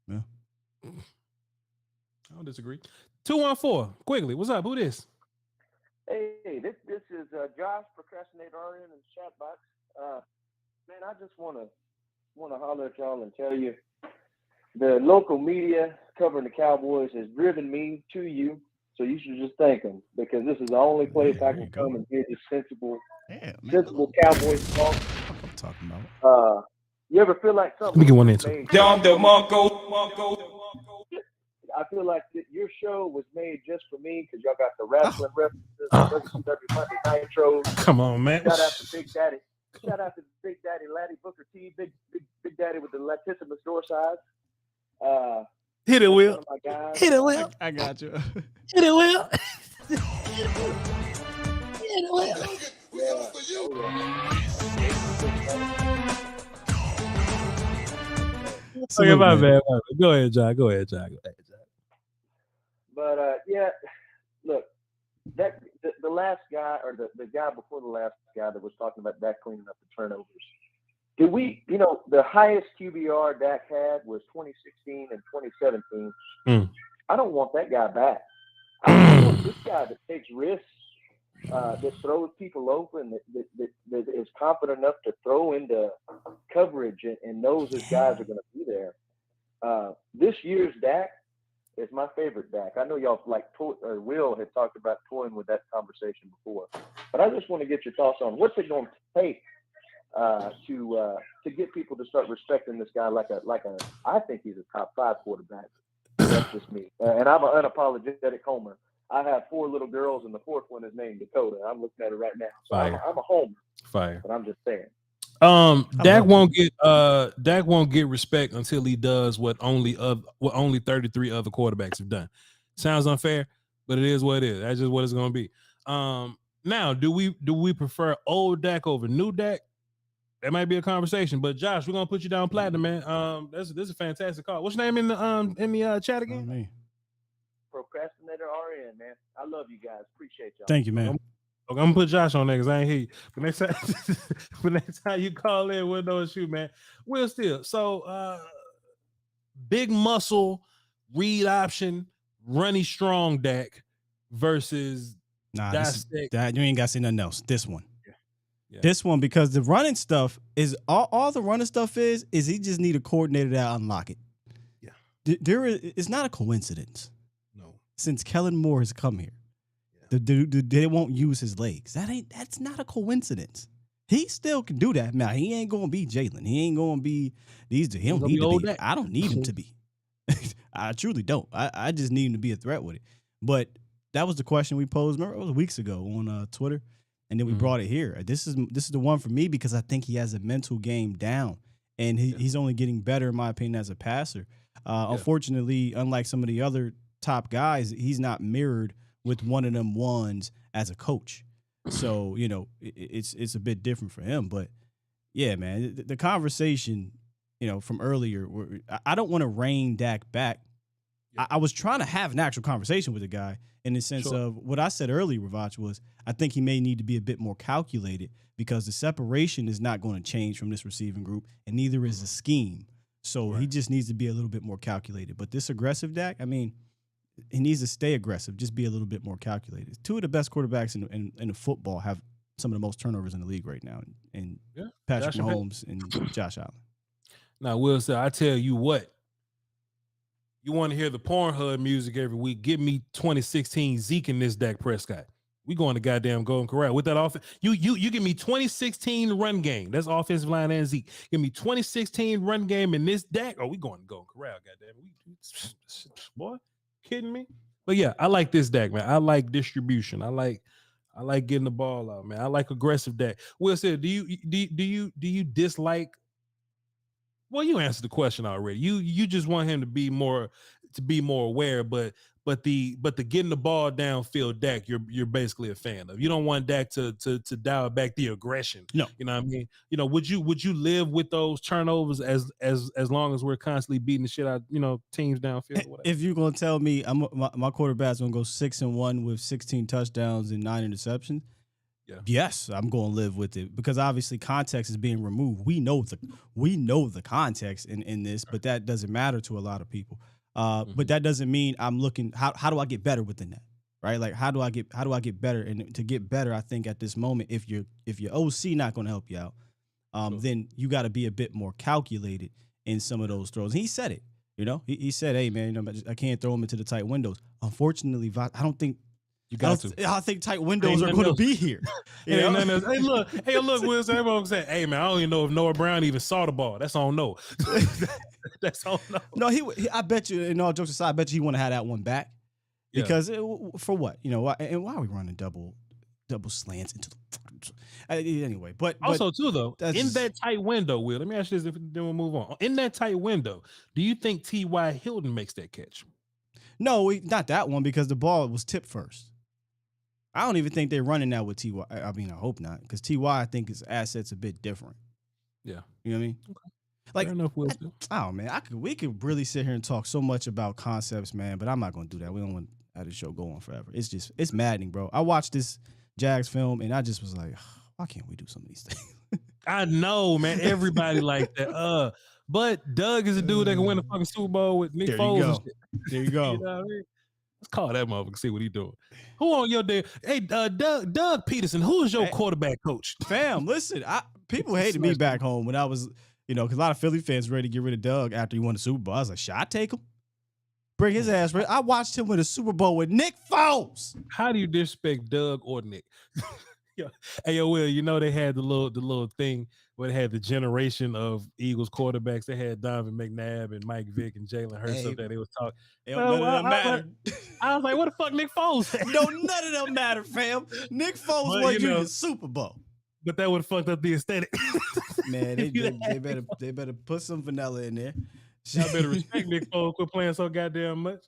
Yeah. I don't disagree. 214, quickly. What's up? Who this? Hey, Hey, this is Josh, Procrastinator RN in the chat box. Man, I just want to holler at y'all and tell you the local media covering the Cowboys has driven me to you. So you should just thank them, because this is the only place I can come and hear this sensible Cowboys talk. What I'm talking about. You ever feel like something? Let me get one into. I feel like your show was made just for me, because y'all got the wrestling references, every Monday Nitro. Come on, man. Shout out to Big Daddy. Shout out to Big Daddy Laddie Booker T, Big Daddy with the latissimus dorsi. Hit it, Will. Hit it, Will. I got you. Hit it, Will. Okay, my bad. Go ahead, John. But yeah, look, that the last guy, or the guy before the last guy that was talking about Dak cleaning up the turnovers. Did we, the highest QBR Dak had was 2016 and 2017. I don't want that guy back. I want this guy that takes risks, that throws people open, that is confident enough to throw into coverage and knows his guys are going to be there. This year's Dak is my favorite Dak. I know y'all Will had talked about toying with that conversation before, but I just want to get your thoughts on what's it going to take to get people to start respecting this guy like a. I think he's a top 5 quarterback. That's just me, and I'm an unapologetic homer. I have 4 little girls, and the 4th one is named Dakota. I'm looking at her right now, so I'm a homer. Fire. But I'm just saying. Dak won't get respect until he does what only 33 other quarterbacks have done. Sounds unfair, but it is what it is. That's just what it's going to be. Now, do we prefer old Dak over new Dak? That might be a conversation, but Josh, we're gonna put you down platinum, man. This is a fantastic call. What's your name in the chat again? Me. Procrastinator RN, man. I love you guys. Appreciate y'all. Thank you, man. I'm gonna put Josh on there because I ain't hear you. But next time you call in, we'll know it's you, man. Will Steele. So big muscle, read option, runny strong Dak versus that you ain't got to say nothing else. This one. Yeah. This one, because the running stuff is all the running stuff is he just need a coordinator to unlock it. Yeah. It's not a coincidence. No. Since Kellen Moore has come here, they won't use his legs. That's not a coincidence. He still can do that. Now he ain't gonna be Jalen. He ain't gonna be these. He don't need to be. I don't need him to be. I truly don't. I just need him to be a threat with it. But that was the question we posed. Remember, it was weeks ago on Twitter. And then we brought it here. This is the one for me because I think he has a mental game down, and he's only getting better, in my opinion, as a passer. Unfortunately, unlike some of the other top guys, he's not mirrored with one of them ones as a coach. So it's a bit different for him. But yeah, man, the conversation from earlier, I don't want to rein Dak back. I was trying to have an actual conversation with the guy in the sense of what I said earlier, Voch, was I think he may need to be a bit more calculated because the separation is not going to change from this receiving group, and neither is the scheme. So he just needs to be a little bit more calculated. But this aggressive Dak, I mean, he needs to stay aggressive, just be a little bit more calculated. 2 of the best quarterbacks in the football have some of the most turnovers in the league right now, and Patrick Mahomes and Josh Allen. Now, Will said, I tell you what. You want to hear the Pornhub music every week? Give me 2016 Zeke and this Dak Prescott. We going to goddamn Golden Corral with that offense. You give me 2016 run game. That's offensive line and Zeke. Give me 2016 run game and this Dak. Oh, we going to Golden Corral, goddamn. Boy, kidding me? But yeah, I like this Dak, man. I like distribution. I like getting the ball out, man. I like aggressive Dak. Will said, do you dislike? Well, you answered the question already. You just want him to be more aware, but the getting the ball downfield Dak, you're basically a fan of. You don't want Dak to dial back the aggression. No, you know what I mean. Would you live with those turnovers as long as we're constantly beating the shit out teams downfield? Or whatever? If you're gonna tell me my quarterback's gonna go 6-1 with 16 touchdowns and 9 interceptions. Yeah. Yes, I'm going to live with it because obviously context is being removed. We know the context in this, but that doesn't matter to a lot of people. But that doesn't mean I'm looking. How do I get better within that? right? Like how do I get better? And to get better, I think at this moment, if your OC not going to help you out, then you got to be a bit more calculated in some of those throws. And he said it, he said, hey man, I can't throw him into the tight windows. Unfortunately, I don't think you got to. I think tight windows are going to be here. Hey, look, Wilson. Everyone say, hey man, I don't even know if Noah Brown even saw the ball. That's on Noah. That's on Noah. No, he I bet you, and all jokes aside, I bet you he want to have that one back. Because for what? And why are we running double slants into the anyway? But also too though, in that tight window, Will, let me ask you this, then we'll move on. In that tight window, do you think T.Y. Hilton makes that catch? No, not that one, because the ball was tipped first. I don't even think they're running that with T.Y. I mean, I hope not, because T.Y. I think his asset's a bit different. Yeah. You know what I mean? Okay. Like, fair enough, Will. Oh man, we could really sit here and talk so much about concepts, man, but I'm not gonna do that. We don't want to have the show go on forever. It's maddening, bro. I watched this Jags film and I just was like, why can't we do some of these things? I know, man. Everybody like that. But Doug is a dude that can win a fucking Super Bowl with Nick Foles. And shit. There you go. You know what I mean? Let's call that motherfucker, see what he doing. Who on your day? Hey, Doug Peterson, who is your quarterback coach? Fam, listen, people hated me back home when I was, because a lot of Philly fans were ready to get rid of Doug after he won the Super Bowl. I was like, should I take him? Bring his ass. I watched him win a Super Bowl with Nick Foles. How do you disrespect Doug or Nick? Yeah. Hey, Will, they had the little thing where they had the generation of Eagles quarterbacks. They had Donovan McNabb and Mike Vick and Jalen Hurts up there. They was talking. None of them matter. I was like, what the fuck Nick Foles had? No, none of them matter, fam. Nick Foles won you the Super Bowl. But that would have fucked up the aesthetic. Man, they better put some vanilla in there. Y'all better respect Nick Foles. Quit playing so goddamn much.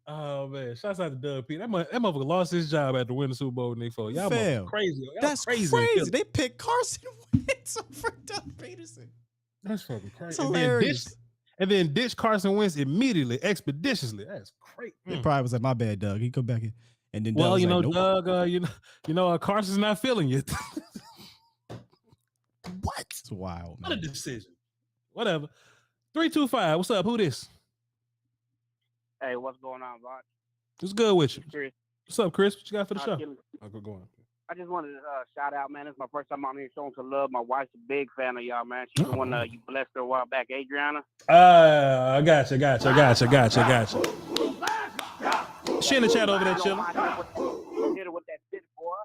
Oh man, shouts out to Doug P. That motherfucker lost his job after winning the Super Bowl with Nick Foles. Y'all motherfuckers crazy. That's crazy. They picked Carson Wentz over Doug Peterson. That's fucking crazy. That's hilarious. And then ditch Carson Wentz immediately, expeditiously. That's crazy. It probably was like, my bad, Doug. He come back in. And then Doug, nope. Carson's not feeling you. What? It's wild, man. What a decision. Whatever. 325. What's up? Who this? Hey, what's going on, Voch? What's good with you? Chris. What's up, Chris? What you got for the show? Go on. I just wanted to shout out, man. This is my first time on here showing some love. My wife's a big fan of y'all, man. She's the one you blessed her a while back, Adriana. I gotcha. She in the chat over there chilling. Hit her with that city boy.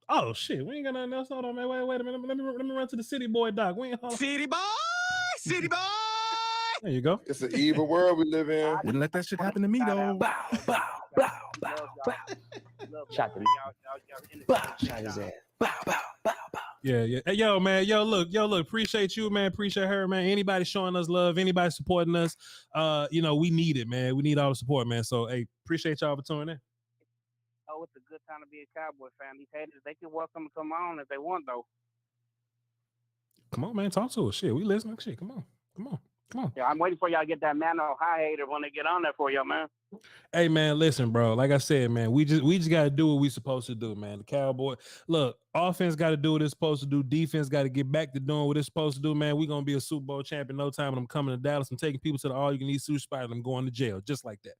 Oh shit, we ain't got nothing else. Hold on, man. Wait a minute. Let me run to the city boy doc. We ain't City boy. There you go. It's an evil world we live in. Wouldn't let that shit happen to me though. Bow. Shot him. Shot his ass. Bow. Yeah. Hey, yo, man. Yo, look. Appreciate you, man. Appreciate her, man. Anybody showing us love, anybody supporting us. We need it, man. We need all the support, man. So, hey, appreciate y'all for tuning in. Oh, it's a good time to be a Cowboy fan. These haters, they can welcome to come on if they want, though. Come on, man. Talk to us. Shit, we listening. Shit, come on. Yeah, I'm waiting for y'all to get that Mano high hater when they get on there for y'all, man. Hey, man, listen, bro. Like I said, man, we just got to do what we supposed to do, man. The Cowboy, look, offense got to do what it's supposed to do. Defense got to get back to doing what it's supposed to do, man. We're going to be a Super Bowl champion no time, and I'm coming to Dallas. I'm taking people to the all-you-can-eat sushi spot, and I'm going to jail, just like that.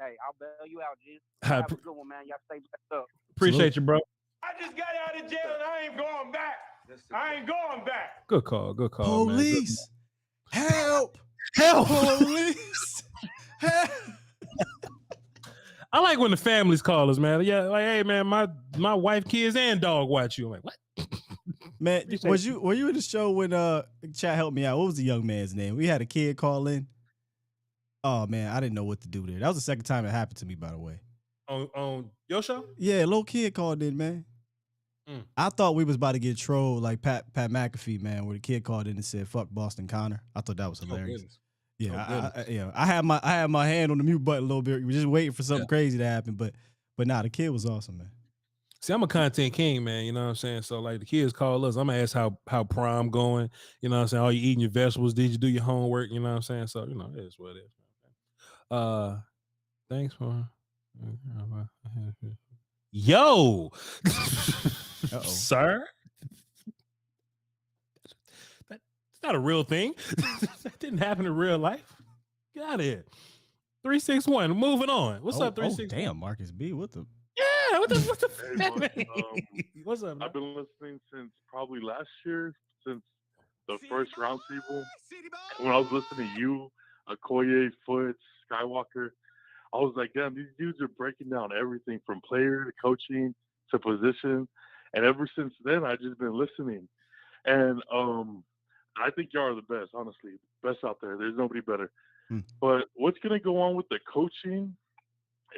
Hey, I'll bail you out, G. Have a good one, man. Y'all stay blessed up. Appreciate you, bro. I just got out of jail and I ain't going back. Good call, Police. Man. Help! Police! Help! I like when the families call us, man. Yeah, like, hey, man, my wife, kids, and dog watch you. I'm like, what? Man, were you in the show when chat helped me out? What was the young man's name? We had a kid call in. Oh man, I didn't know what to do there. That was the second time it happened to me, by the way. On your show? Yeah, a little kid called in, man. I thought we was about to get trolled like Pat McAfee, man, where the kid called in and said "fuck Boston Connor." I thought that was hilarious. I had my hand on the mute button a little bit. We were just waiting for something crazy to happen, but nah, the kid was awesome, man. See, I'm a content king, man. You know what I'm saying? So like the kids call us, I'm gonna ask how prom going. You know what I'm saying? Are you eating your vegetables? Did you do your homework? You know what I'm saying? So it is what it is. Thanks for yo. Sir, that's not a real thing. That didn't happen in real life. Get out of here. 361. Moving on. What's up, 361? Damn, Marcus B. What the? Yeah, what the Hey, look, what's up, man? I've been listening since probably last year, since the first roundtable. When I was listening to you, Okoye, Foots, Skywalker, I was like, damn, these dudes are breaking down everything from player to coaching to position. And ever since then, I've just been listening. And I think y'all are the best, honestly. Best out there. There's nobody better. But what's going to go on with the coaching?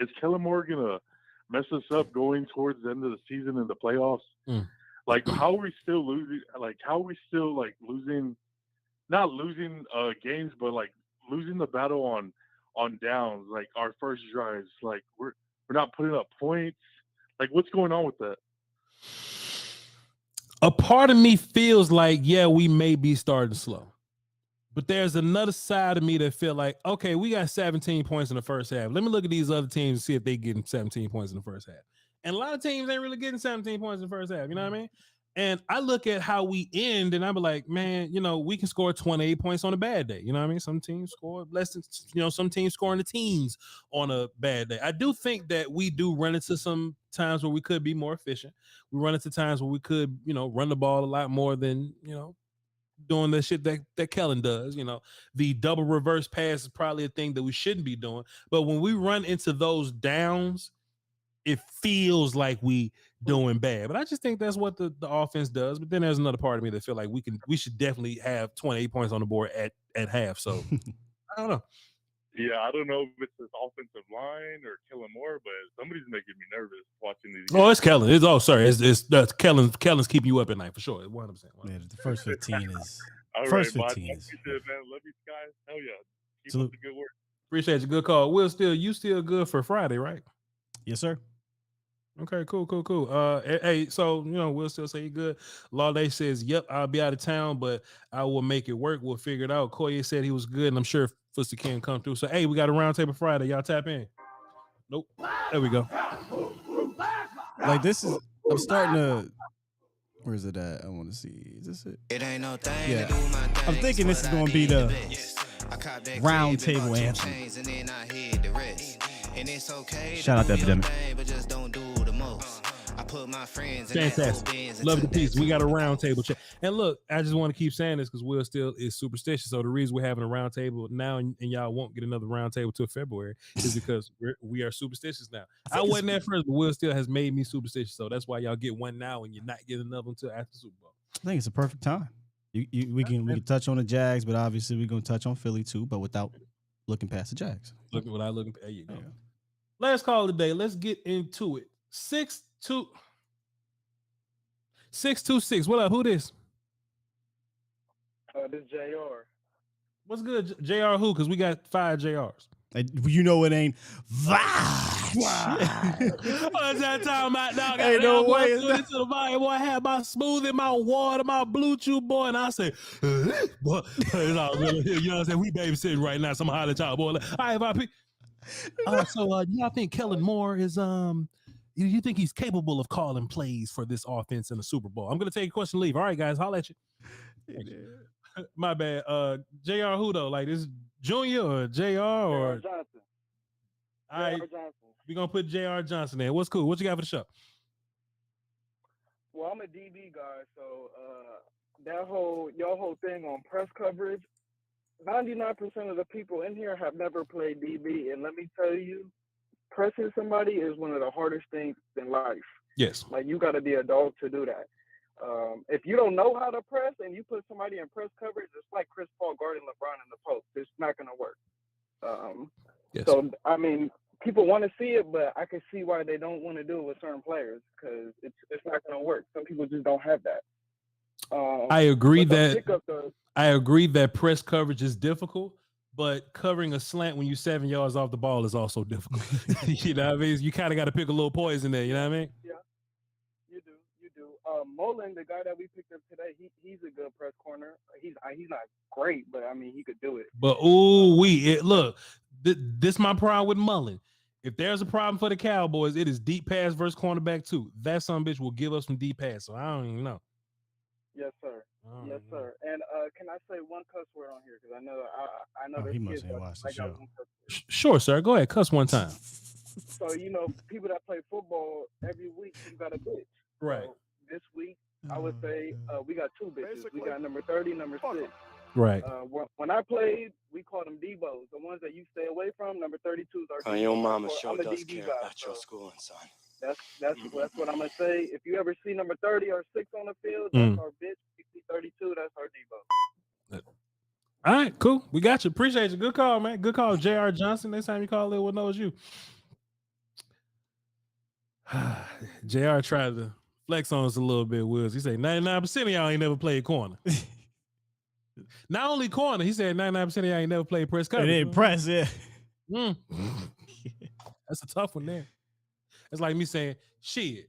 Is Kellen Moore going to mess us up going towards the end of the season in the playoffs? Like, how are we still losing? Like, how are we still, like, losing, not losing games, but, like, losing the battle on downs, like our first drives? Like, we're not putting up points. Like, what's going on with that? A part of me feels like, yeah, we may be starting slow. But there's another side of me that feel like, okay, we got 17 points in the first half. Let me look at these other teams and see if they getting 17 points in the first half. And a lot of teams ain't really getting 17 points in the first half. You know what I mean? And I look at how we end and I'm like, man, you know, we can score 28 points on a bad day. You know what I mean? Some teams score less than, you know, some teams score in the teens on a bad day. I do think that we do run into some times where we could be more efficient. We run into times where we could, you know, run the ball a lot more than, you know, doing the shit that Kellen does. You know, the double reverse pass is probably a thing that we shouldn't be doing. But when we run into those downs, it feels like we doing bad. But I just think that's what the offense does. But then there's another part of me that feel like we should definitely have 28 points on the board at half. So I don't know. Yeah, I don't know if it's his offensive line or Kellen Moore, but somebody's making me nervous watching these games. Oh, it's Kellen. It's Kellen's keeping you up at night for sure. 100%. Yeah, the first 15 is. All first right, 15 is. man. Love you guys. Hell yeah. Keep Salute. up the good work. Appreciate you. Good call. You still good for Friday, right? Yes, sir. Okay, cool. Hey, so, you know, we'll still say you good. Laude says, yep, I'll be out of town, but I will make it work. We'll figure it out. Koye said he was good, and I'm sure Fussy can come through. So, hey, we got a roundtable Friday. Y'all tap in. Nope. There we go. Like, this is, I'm starting to, where is it at? I want to see. Is this it? It ain't no thing. Yeah. I'm thinking this is going to be the roundtable anthem. Shout out to Epidemic. Fantastic. Love the piece. We got a roundtable chat. And look, I just want to keep saying this because Will still is superstitious. So the reason we're having a roundtable now and y'all won't get another roundtable till February is because we are superstitious now. I wasn't at first, but Will still has made me superstitious. So that's why y'all get one now and you're not getting another until after the Super Bowl. I think it's a perfect time. We can touch on the Jags, but obviously we're going to touch on Philly too, but without looking past the Jags. Without looking. There you go. Last call of the day. Let's get into it. 626. What up? Who this? This is JR. What's good, JR? Who? Because we got 5 JRs. You know it ain't Voch. What's that talking about, dog? Ain't no way. To the volume, boy, I have my smoothie, my water, my blue chew, boy, and I say, boy, it's all good. You know what I'm saying? We babysitting right now. Some holler child, boy. All right, VP. So y'all think Kellen Moore is you think he's capable of calling plays for this offense in the Super Bowl? I'm gonna take a question, leave. All right, guys, holler at you. My bad. JR who though? Like this Junior or JR or Johnson? All right, we're gonna put JR Johnson there. What's cool? What you got for the show? Well, I'm a DB guy, so your whole thing on press coverage, 99% of the people in here have never played DB, and let me tell you, pressing somebody is one of the hardest things in life. Yes. Like, you got to be a dog to do that. If you don't know how to press and you put somebody in press coverage, it's like Chris Paul guarding LeBron in the post. It's not going to work. Yes. So, I mean, people want to see it, but I can see why they don't want to do it with certain players because it's not going to work. Some people just don't have that. I agree that press coverage is difficult, but covering a slant when you're 7 yards off the ball is also difficult. You know what I mean? You kind of got to pick a little poison there. You know what I mean? Yeah, you do. Mullen, the guy that we picked up today, he's a good press corner. He's not great, but I mean he could do it. But look, this my problem with Mullen. If there's a problem for the Cowboys, it is deep pass versus cornerback too. That son bitch will give us some deep pass. So I don't even know. Yes, sir. Yes, sir. And can I say one cuss word on here? Because I know Oh, there's he must kids have that watched the like show. Sure, sir. Go ahead. Cuss one time. So people that play football every week, you got a bitch. Right. So this week, I would say we got two bitches. We got number 30, number 6. Right. When I played, we called them Devos. The ones that you stay away from, number 32s are Devos. Your mama I'm sure a does DB care guy, about your schooling, son. That's what I'm gonna say. If you ever see number 30 or 6 on the field, that's our bitch. If you see 32, that's our Devo. All right, cool. We got you. Appreciate you. Good call, man. Good call, J.R. Johnson. Next time you call it, we'll know it's you. JR tried to flex on us a little bit, Wills. He said 99% of y'all ain't never played corner. Not only corner, he said 99% of y'all ain't never played press coverage. It ain't press, yeah. That's a tough one there. It's like me saying, shit.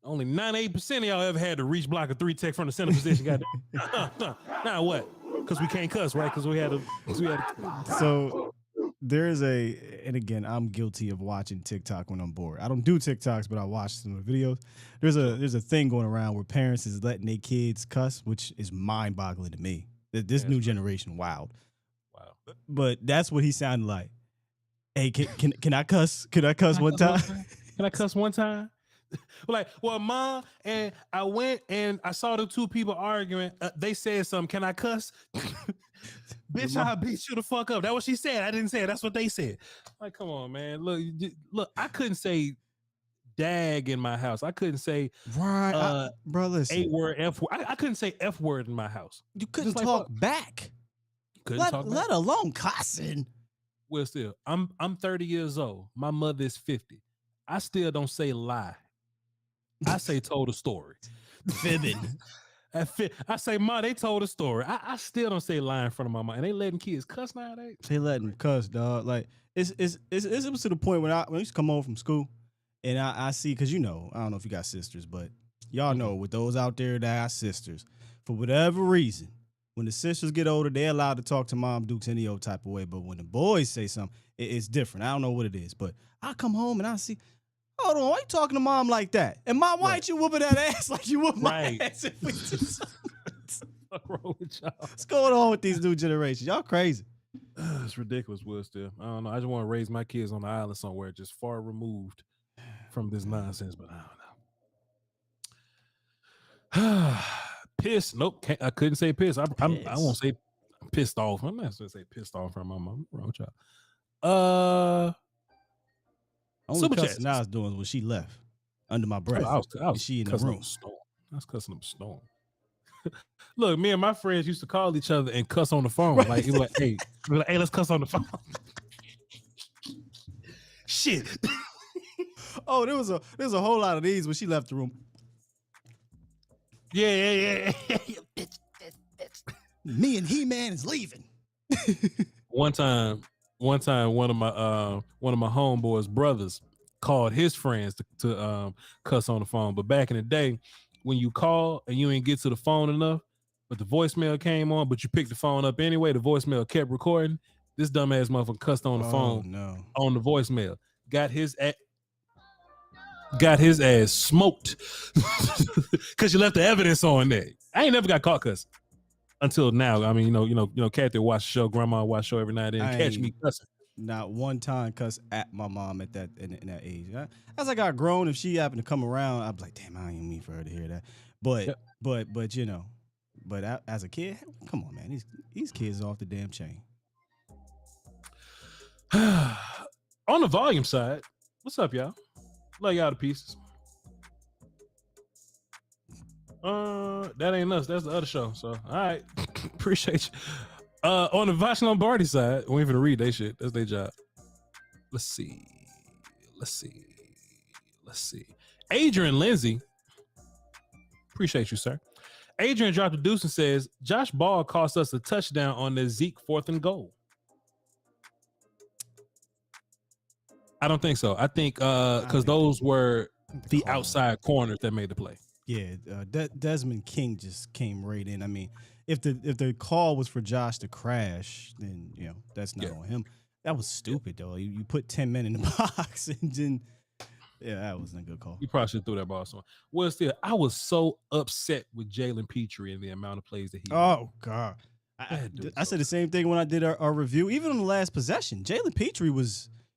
Only 98% of y'all ever had to reach block a 3-tech from the center position. Now what? Because we can't cuss, right? Because we had to. So there's and again, I'm guilty of watching TikTok when I'm bored. I don't do TikToks, but I watch some of the videos. There's a thing going around where parents is letting their kids cuss, which is mind-boggling to me. This new generation, wild. Wow. But that's what he sounded like. Hey, can I cuss? Can I cuss one time? Can I cuss one time? Like, well, Mom, and I went and I saw the two people arguing. They said something. Can I cuss? Bitch, I'll beat you the fuck up. That's what she said. I didn't say it. That's what they said. Like, come on, man. Look. I couldn't say dag in my house. I couldn't say bro. Listen, 8-word F word. I couldn't say F word in my house. You couldn't talk back. Let alone cussing. Well, still, I'm 30 years old. My mother is 50. I still don't say lie. I say told a story. Fibbing. I say, Ma, they told a story. I still don't say lie in front of my mom. And they letting kids cuss nowadays. They letting them cuss, dog. Like it was to the point when I used to come home from school and I see, because I don't know if you got sisters, but y'all know with those out there that got sisters, for whatever reason, when the sisters get older, they're allowed to talk to Mom Dukes any old type of way. But when the boys say something, it's different. I don't know what it is, but I come home and I see, hold on, why you talking to Mom like that? And Mom, why ain't you whooping that ass like you whoop my ass? What's wrong with y'all? What's going on with these new generations? Y'all crazy. It's ridiculous, Will. Still, I don't know. I just want to raise my kids on the island somewhere, just far removed from this nonsense. But I don't know. Pissed? Nope, I couldn't say pissed. I won't say pissed off. I'm not going to say pissed off from my mom. What's wrong with y'all? Only cussing I was doing when she left under my breath. I was she in the room. I was cussing them storm. Look, me and my friends used to call each other and cuss on the phone. Right. Like, it was like, hey, let's cuss on the phone. Shit. Oh, there was a whole lot of these when she left the room. Yeah. Me and He-Man is leaving. One time, one of my homeboys' brothers called his friends to cuss on the phone. But back in the day, when you call and you ain't get to the phone enough, but the voicemail came on, but you picked the phone up anyway, the voicemail kept recording. This dumbass motherfucker cussed on the phone on the voicemail. Got his ass smoked because you left the evidence on there. I ain't never got caught cussing until now. I mean, Kathy watch the show, Grandma watch the show every night and then catch me cussing. Not one time cuss at my mom at that in that age. As I got grown, if she happened to come around, I was like, damn, I ain't mean for her to hear that. But as a kid, come on, man, these kids are off the damn chain. On the volume side, what's up, y'all? Love y'all to pieces. That ain't us. That's the other show. So, all right. Appreciate you. On the Voch Lombardi side, we ain't finna read they shit. That's their job. Let's see. Adrian Lindsay. Appreciate you, sir. Adrian dropped a deuce and says, Josh Ball cost us a touchdown on the Zeke 4th and goal. I don't think so. I think because those were the outside corners that made the play. Yeah, Desmond King just came right in. I mean, if the call was for Josh to crash, then that's not on him. That was stupid though. You put 10 men in the box and then Yeah, that wasn't a good call. You probably should have threw that ball somewhere. Well, still, I was so upset with Jalen Petrie and the amount of plays that he. Oh God, I said the same thing when I did our review. Even on the last possession, Jalen Petrie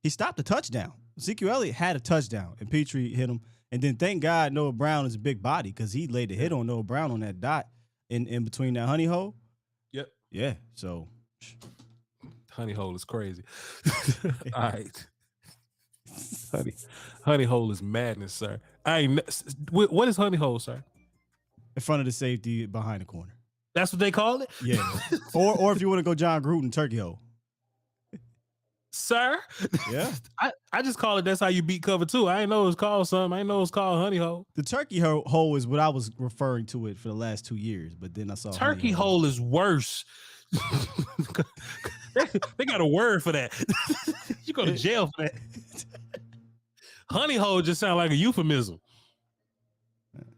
he stopped a touchdown. Ezekiel Elliott had a touchdown, and Petrie hit him. And then thank God Noah Brown is a big body because he laid the hit on Noah Brown on that dot in between that honey hole. Yep. Yeah. So honey hole is crazy. All right. Honey hole is madness, sir. What is honey hole, sir? In front of the safety, behind the corner. That's what they call it? Yeah. or if you want to go John Gruden, turkey hole. Sir? Yeah. I just call it that's how you beat cover 2. I ain't know it was called something. I ain't know it was called honey hole. The turkey hole is what I was referring to it for the last 2 years, but then I saw turkey hole is worse. They got a word for that. You go to jail for that. Honey hole just sound like a euphemism.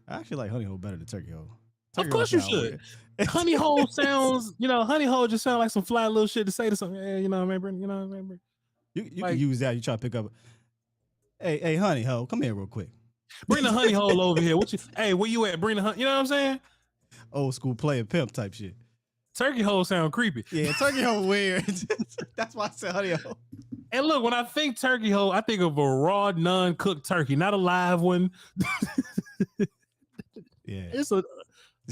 I actually like honey hole better than turkey hole. Of course you should. Honey hole sounds, honey hole just sound like some fly little shit to say to something. Hey, remember. You can use that. You try to pick up. Hey, honey hole, come here real quick. Bring the honey hole over here. Hey, where you at? Bring the honey. You know what I'm saying? Old school player pimp type shit. Turkey hole sound creepy. Yeah, turkey hole weird. That's why I said honey hole. And look, when I think turkey hole, I think of a raw, non-cooked turkey, not a live one. Yeah, it's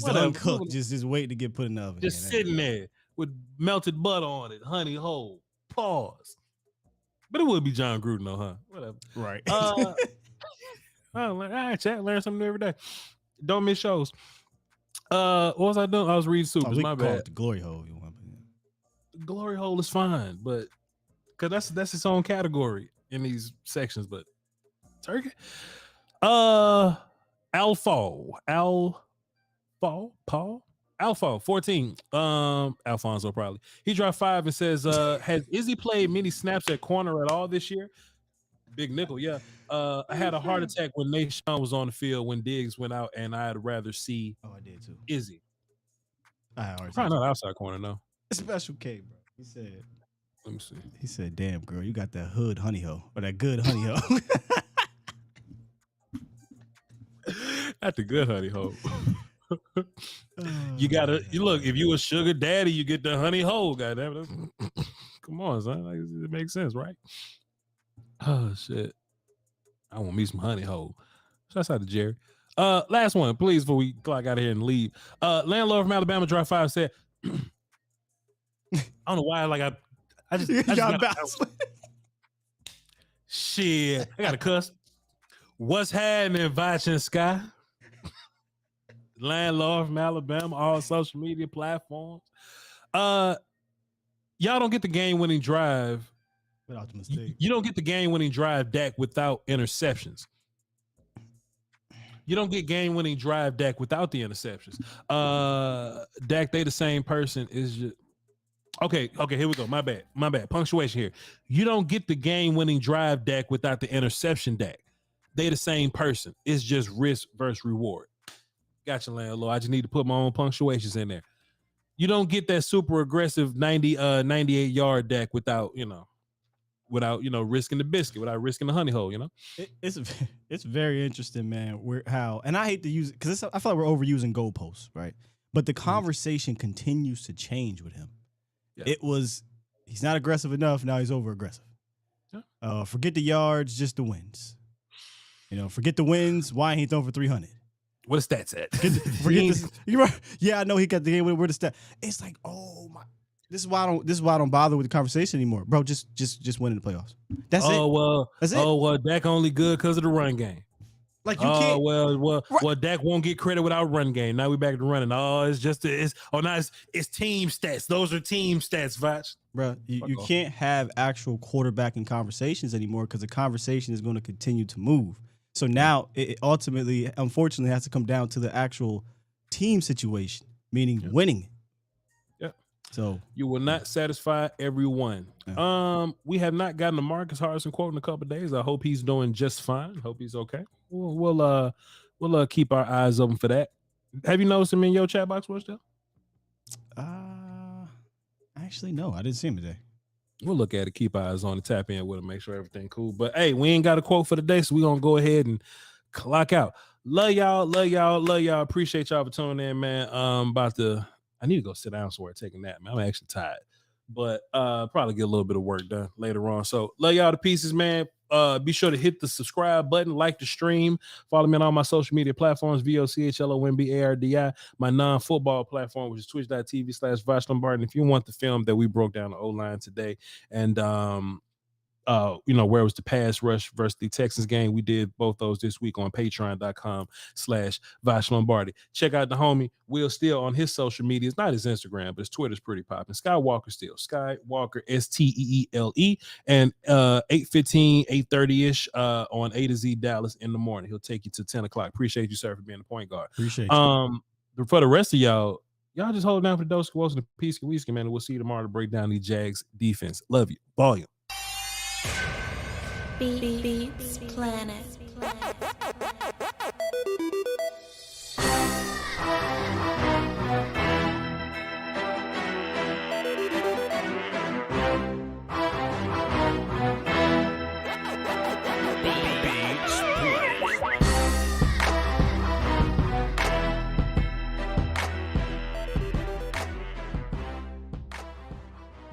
uncooked, just waiting to get put in the oven. Just sitting there with melted butter on it, honey hole. Pause. But it would be John Gruden, though, huh? Whatever. Right. All right, chat. Learn something new every day. Don't miss shows. What was I doing? I was reading Supers. My bad. It the glory hole. Glory hole is fine, but because that's its own category in these sections. But turkey. Alpha 14. Alfonso probably. He dropped 5 and says, has Izzy played many snaps at corner at all this year? Big nickel, yeah. I had a heart attack when Nation was on the field when Diggs went out, and I'd rather see I did too. Izzy. Probably not outside corner, no. Special K, bro. He said, let me see. He said, damn, girl, you got that hood honey hole. Or that good honey hole. Not the good honey hole. You look, if you a sugar daddy, you get the honey hole, goddamn it. Come on, son. Like, it makes sense, right? Oh shit. I want me some honey hole. Shouts out to Jerry. Last one, please, before we clock out of here and leave. Landlord from Alabama Drive 5 said, I don't know why, like I just got shit. I got a cuss. What's happening, Voch and Sky? Landlord from Alabama, all social media platforms. Y'all don't get the game-winning drive without the mistake. You don't get the game-winning drive Dak without interceptions. You don't get game-winning drive Dak without the interceptions. Dak, they the same person. Is just okay. Here we go. My bad. Punctuation here. You don't get the game-winning drive Dak without the interception Dak. They the same person. It's just risk versus reward. Gotcha, landlord. I just need to put my own punctuations in there. You don't get that super aggressive 98 yard Dak without risking the biscuit, without risking the honey hole, It's very interesting, man. And I hate to use it because I feel like we're overusing goalposts, right? But the conversation continues to change with him. Yeah. He's not aggressive enough, now he's over aggressive. Yeah. Forget the yards, just the wins. Forget the wins. Why ain't he throwing for 300? What the stats at? Forget this. You're right. Yeah, I know he got the game. Where the stat? It's like, oh my. This is why I don't bother with the conversation anymore, bro. Just win in the playoffs. That's it. That's it. Oh well, Dak only good because of the run game. Like you can't. Well, Dak won't get credit without run game. Now we back to running. Oh, it's team stats. Those are team stats, Voch. Bro, you can't have actual quarterbacking conversations anymore because the conversation is going to continue to move. So now it ultimately, unfortunately, has to come down to the actual team situation, meaning winning. Yeah. So you will not satisfy everyone. Yeah. We have not gotten a Marcus Harrison quote in a couple of days. I hope he's doing just fine. Hope he's okay. We'll keep our eyes open for that. Have you noticed him in your chat box, Still? Actually, no, I didn't see him today. We'll look at it, keep our eyes on it, tap in with it, make sure everything cool. But hey, we ain't got a quote for the day, so we're gonna go ahead and clock out. Love y'all, love y'all, love y'all. Appreciate y'all for tuning in, man. I need to go sit down somewhere, take a nap, man. I'm actually tired, but probably get a little bit of work done later on. So love y'all to pieces, man. Be sure to hit the subscribe button, like the stream, follow me on all my social media platforms, VOCHLOMBARDI, my non-football platform, which is twitch.tv/Voch Lombardi. And if you want the film that we broke down the O-line today, and where it was the pass rush versus the Texans game, we did both those this week on patreon.com/Voch Lombardi. Check out the homie Will Steele on his social media. It's not his Instagram, but his Twitter's pretty popping. Skywalker Steele, Skywalker STEELE, and 8:15, 8:30-ish on A to Z Dallas in the morning. He'll take you to 10 o'clock. Appreciate you, sir, for being the point guard. Appreciate you. For the rest of y'all just hold down for the Dose Wilson and Peace Whiskey, man. And we'll see you tomorrow to break down the Jags defense. Love you. Volume. Beats Planet.